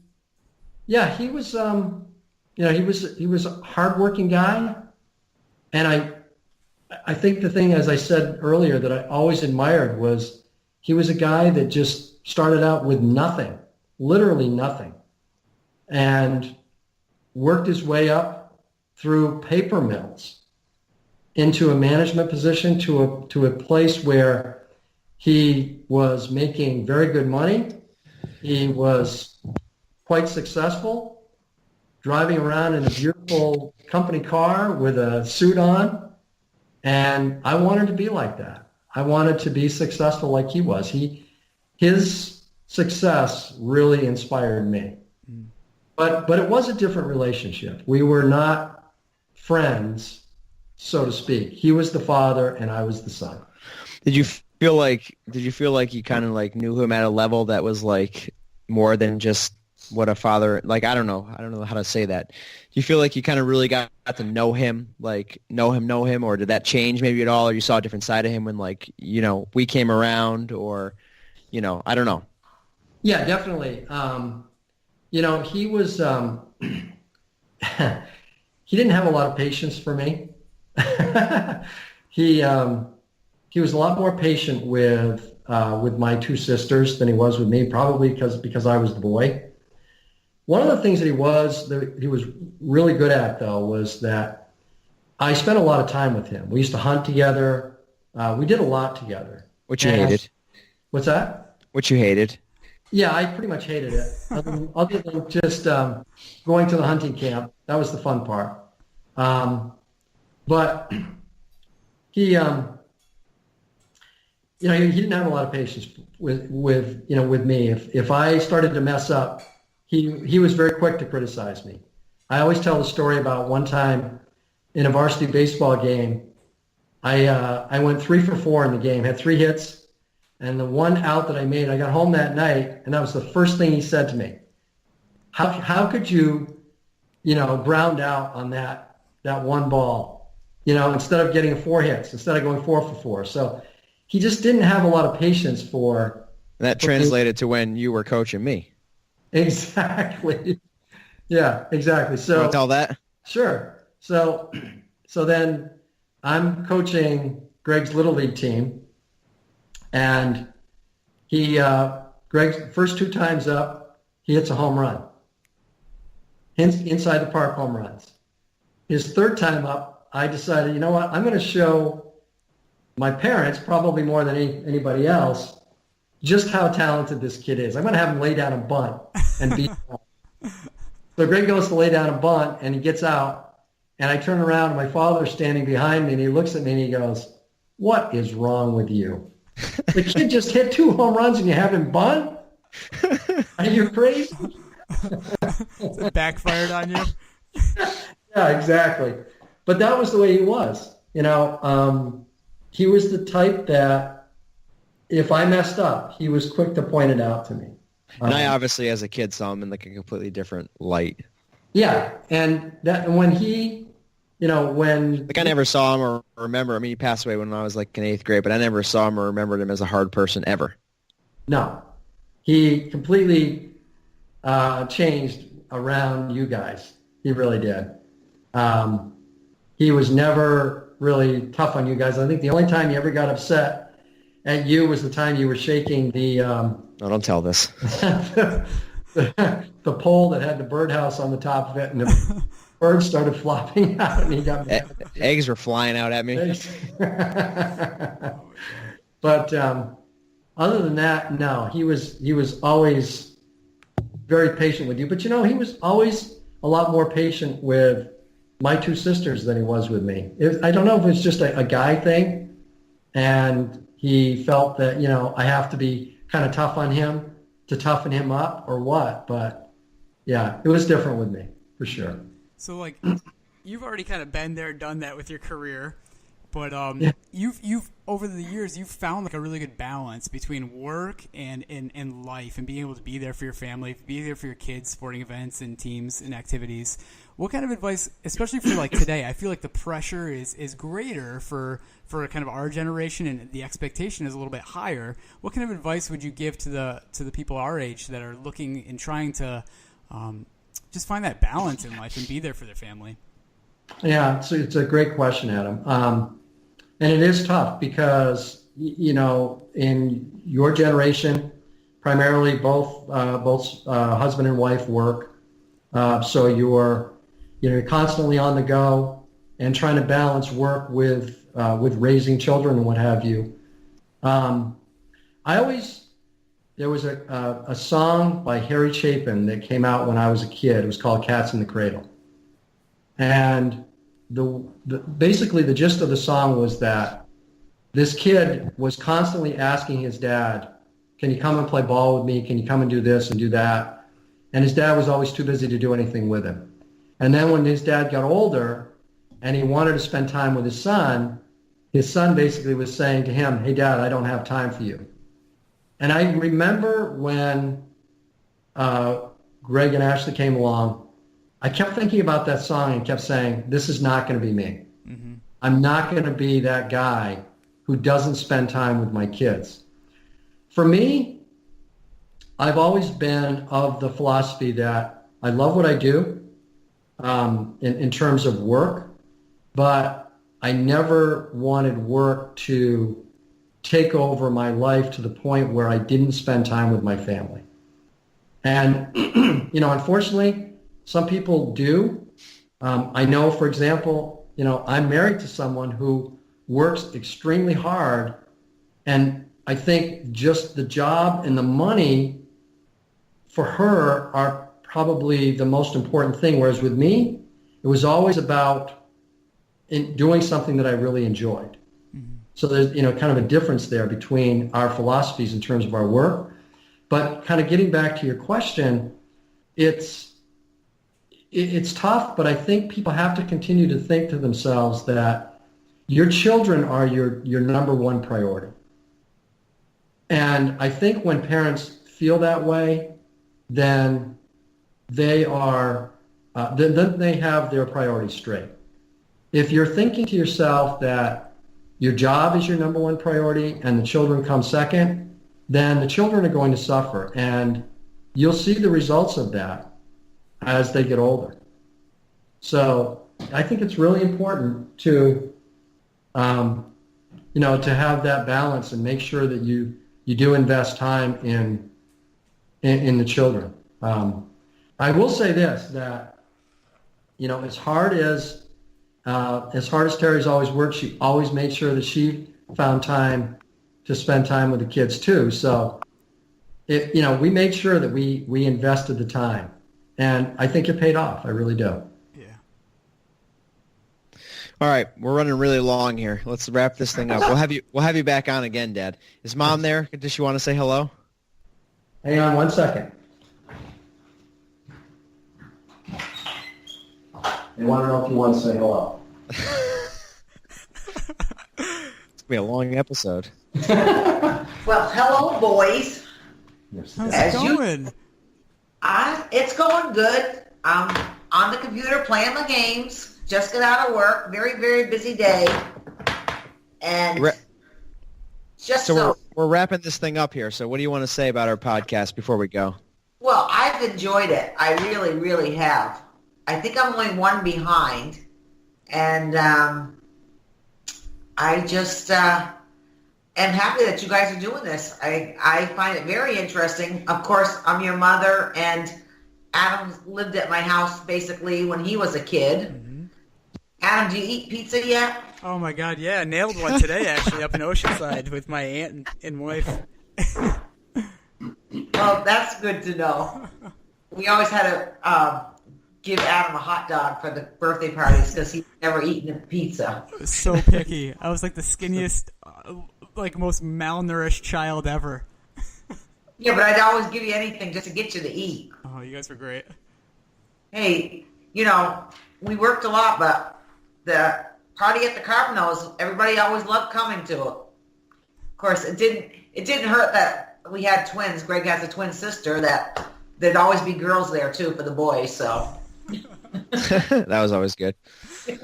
yeah, he was he was a hardworking guy. And I think the thing, as I said earlier, that I always admired was he was a guy that just started out with nothing, literally nothing, and worked his way up through paper mills into a management position to a place where he was making very good money. He was quite successful, driving around in a beautiful company car with a suit on. And I wanted to be like that. I wanted to be successful like he was. He his success really inspired me. But it was a different relationship. We were not friends, so to speak. He was the father and I was the son. Did you feel like you kind of like knew him at a level that was like more than just what a father, like, I don't know how to say that. Do you feel like you kind of really got to know him, or did that change maybe at all, or you saw a different side of him when, like, you know, we came around, or, you know, I don't know. Yeah, definitely. You know, he was, he didn't have a lot of patience for me. He was a lot more patient with my two sisters than he was with me, probably because I was the boy. One of the things that he was really good at, though, was that I spent a lot of time with him. We used to hunt together. We did a lot together. Which you hated. What's that? Which you hated. Yeah, I pretty much hated it. Other than just going to the hunting camp, that was the fun part. But he, you know, he didn't have a lot of patience with me. If I started to mess up, he was very quick to criticize me. I always tell the story about one time in a varsity baseball game. I went 3 for 4 in the game, had 3 hits. And the one out that I made, I got home that night, and that was the first thing he said to me. How could you, you know, ground out on that one ball, you know, instead of getting 4 hits, instead of going 4 for 4. So he just didn't have a lot of patience for. And that translated to when you were coaching me. Exactly. Yeah, exactly. So want to tell that? Sure. So then I'm coaching Greg's Little League team. And Greg's first 2 times up, he hits a home run. Inside the park home runs. His 3rd time up, I decided, you know what, I'm going to show my parents, probably more than anybody else, just how talented this kid is. I'm going to have him lay down a bunt and beat him. So Greg goes to lay down a bunt, and he gets out, and I turn around, and my father's standing behind me, and he looks at me, and he goes, "What is wrong with you? The kid just hit 2 home runs and you have him bunt? Are you crazy?" It backfired on you. Yeah, exactly. But that was the way he was. You know, he was the type that if I messed up, he was quick to point it out to me. And I obviously, as a kid, saw him in like a completely different light. Yeah, and when he, you know, like I never saw him or remember. I mean, he passed away when I was like in 8th grade, but I never saw him or remembered him as a hard person ever. No, he completely changed around you guys. He really did. He was never really tough on you guys. I think the only time he ever got upset at you was the time you were shaking the. No, don't tell this. the pole that had the birdhouse on the top of it, and the birds started flopping out, and he got mad. Eggs were flying out at me. But other than that, no, he was always very patient with you. But, you know, he was always a lot more patient with my 2 sisters than he was with me. I don't know if it's just a guy thing, and he felt that, you know, I have to be kind of tough on him to toughen him up or what. But, yeah, it was different with me, for sure. So, like, you've already kind of been there, done that with your career, but you've over the years you've found like a really good balance between work and life, and being able to be there for your family, be there for your kids, sporting events and teams and activities. What kind of advice, especially for like today? I feel like the pressure is greater for kind of our generation, and the expectation is a little bit higher. What kind of advice would you give to the people our age that are looking and trying to just find that balance in life and be there for their family? Yeah, it's a great question, Adam. And it is tough because, you know, in your generation, primarily both husband and wife work. So you're constantly on the go and trying to balance work with raising children and what have you. There was a song by Harry Chapin that came out when I was a kid. It was called Cats in the Cradle. And basically the gist of the song was that this kid was constantly asking his dad, can you come and play ball with me? Can you come and do this and do that? And his dad was always too busy to do anything with him. And then when his dad got older and he wanted to spend time with his son basically was saying to him, hey, Dad, I don't have time for you. And I remember when Greg and Ashley came along, I kept thinking about that song and kept saying, this is not going to be me. Mm-hmm. I'm not going to be that guy who doesn't spend time with my kids. For me, I've always been of the philosophy that I love what I do in terms of work, but I never wanted work to take over my life to the point where I didn't spend time with my family. And, unfortunately, some people do. I know, for example, I'm married to someone who works extremely hard, and I think just the job and the money for her are probably the most important thing, whereas with me, it was always about doing something that I really enjoyed. Mm-hmm. So there's, kind of a difference there between our philosophies in terms of our work. But kind of getting back to your question, it's tough, but I think people have to continue to think to themselves that your children are your number one priority. And I think when parents feel that way, then they are, then they have their priorities straight. If you're thinking to yourself that your job is your number one priority and the children come second, then the children are going to suffer. And you'll see the results of that as they get older. So I think it's really important to, to have that balance and make sure that you do invest time in the children. I will say this, that, as hard as Terry's always worked, she always made sure that she found time to spend time with the kids too. So, we made sure that we invested the time, and I think it paid off. I really do. Yeah. All right, we're running really long here. Let's wrap this thing up. We'll have you back on again, Dad. Is Mom there? Does she want to say hello? Hang on 1 second. They want to know if you want to say hello. It's going to be a long episode. Well, hello, boys. How's it going? It's going good. I'm on the computer playing my games. Just got out of work. Very, very busy day. And we're wrapping this thing up here. So what do you want to say about our podcast before we go? Well, I've enjoyed it. I really, really have. I think I'm only one behind. And I just am happy that you guys are doing this. I find it very interesting. Of course, I'm your mother, and Adam lived at my house basically when he was a kid. Mm-hmm. Adam, do you eat pizza yet? Oh my God, yeah, I nailed one today actually up in Oceanside with my aunt and wife. Well, that's good to know. We always had to give Adam a hot dog for the birthday parties because he'd never eaten a pizza. I was so picky. I was like the skinniest, most malnourished child ever. Yeah, but I'd always give you anything just to get you to eat. Oh, you guys were great. Hey, we worked a lot, but the party at the Carbonos, everybody always loved coming to it. Of course, it didn't hurt that we had twins. Greg has a twin sister that there'd always be girls there too for the boys. So that was always good. So,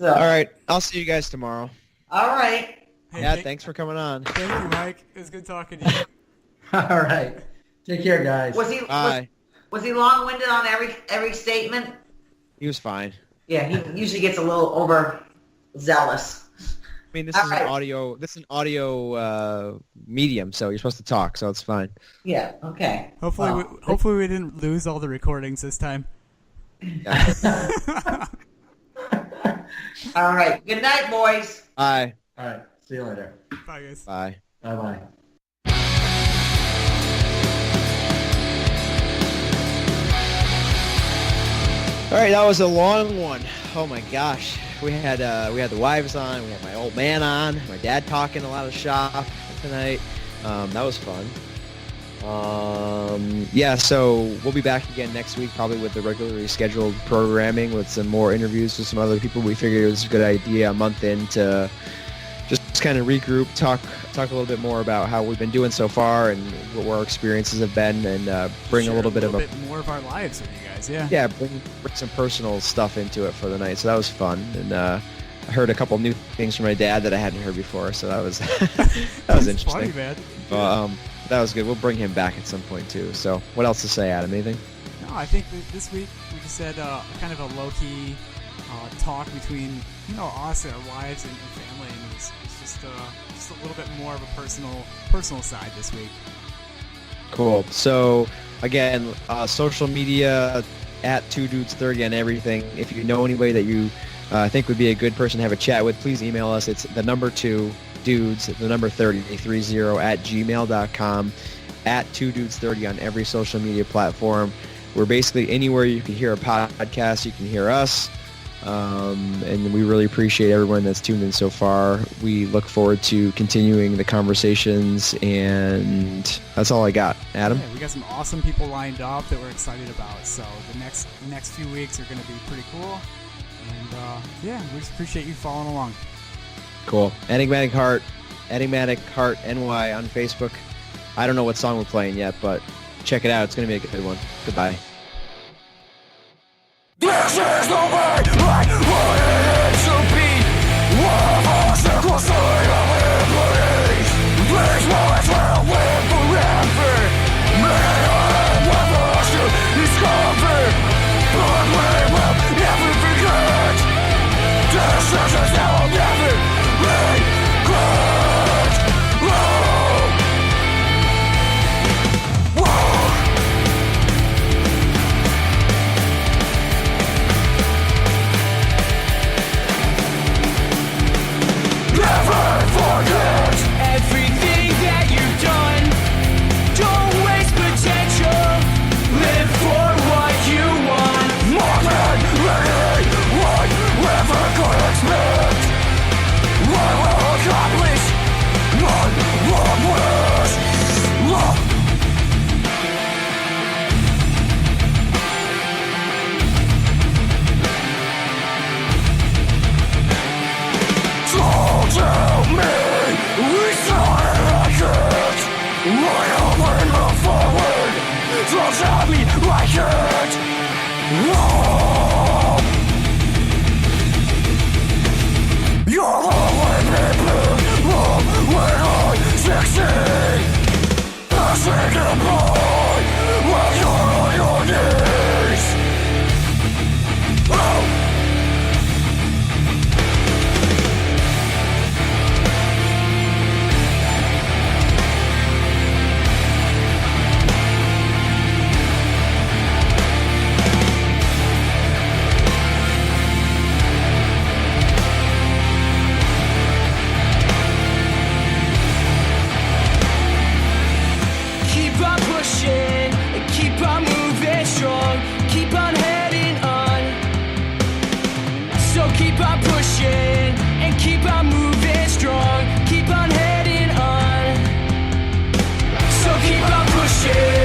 all right, I'll see you guys tomorrow. All right. Hey, thanks for coming on. Thank you, Mike. It was good talking to you. All right. Take care, guys. Was he long-winded on every statement? He was fine. Yeah, he usually gets a little overzealous. I mean, this is an audio medium, so you're supposed to talk, so it's fine. Yeah. Okay. Hopefully we didn't lose all the recordings this time. Yeah. All right. Good night, boys. Bye. All right. See you later. Bye, guys. Bye. Bye-bye. All right, that was a long one. Oh my gosh, we had the wives on, we had my old man on, my dad talking a lot of shop tonight. That was fun. Yeah, so we'll be back again next week, probably with the regularly scheduled programming with some more interviews with some other people. We figured it was a good idea a month in to just kind of regroup, talk a little bit more about how we've been doing so far and what our experiences have been, and bring a little bit more of our lives with you guys. Yeah, bring some personal stuff into it for the night. So that was fun, and I heard a couple new things from my dad that I hadn't heard before. So that was that was interesting. Funny, man. That was good. We'll bring him back at some point too. So what else to say, Adam? Anything? No, I think this week we just had kind of a low-key talk between us and our wives and family, and it's just a little bit more of a personal side this week. Cool. So again, social media at 2dudes30 on everything. If you know anybody that you think would be a good person to have a chat with, please email us. It's the number 2 dudes, the number 30 at gmail.com, at 2dudes30 on every social media platform. We're basically anywhere you can hear a podcast, you can hear us. And we really appreciate everyone that's tuned in so far. We look forward to continuing the conversations, and that's all I got. Adam? Yeah, we got some awesome people lined up that we're excited about. So the next few weeks are going to be pretty cool. And we just appreciate you following along. Cool. Enigmatic Heart NY on Facebook. I don't know what song we're playing yet, but check it out. It's going to be a good one. Goodbye. This is the way I want it to be. One of us equals to everybody's. These moments will live forever. May I never to discover, but we will never forget. Decisions that will never regret. Never forget everything that you've done. Don't waste potential. Live for what you want. More than anyone ever could expect. I will accomplish none of worse. Tell me, we started like it. Right over and move forward. Don't tell me like it. Oh. You're the only people when I succeed. I say goodbye when you're on your knees. Oh. Keep on pushing, keep on moving strong, keep on heading on. So keep on pushing and keep on moving strong, keep on heading on. So keep on pushing.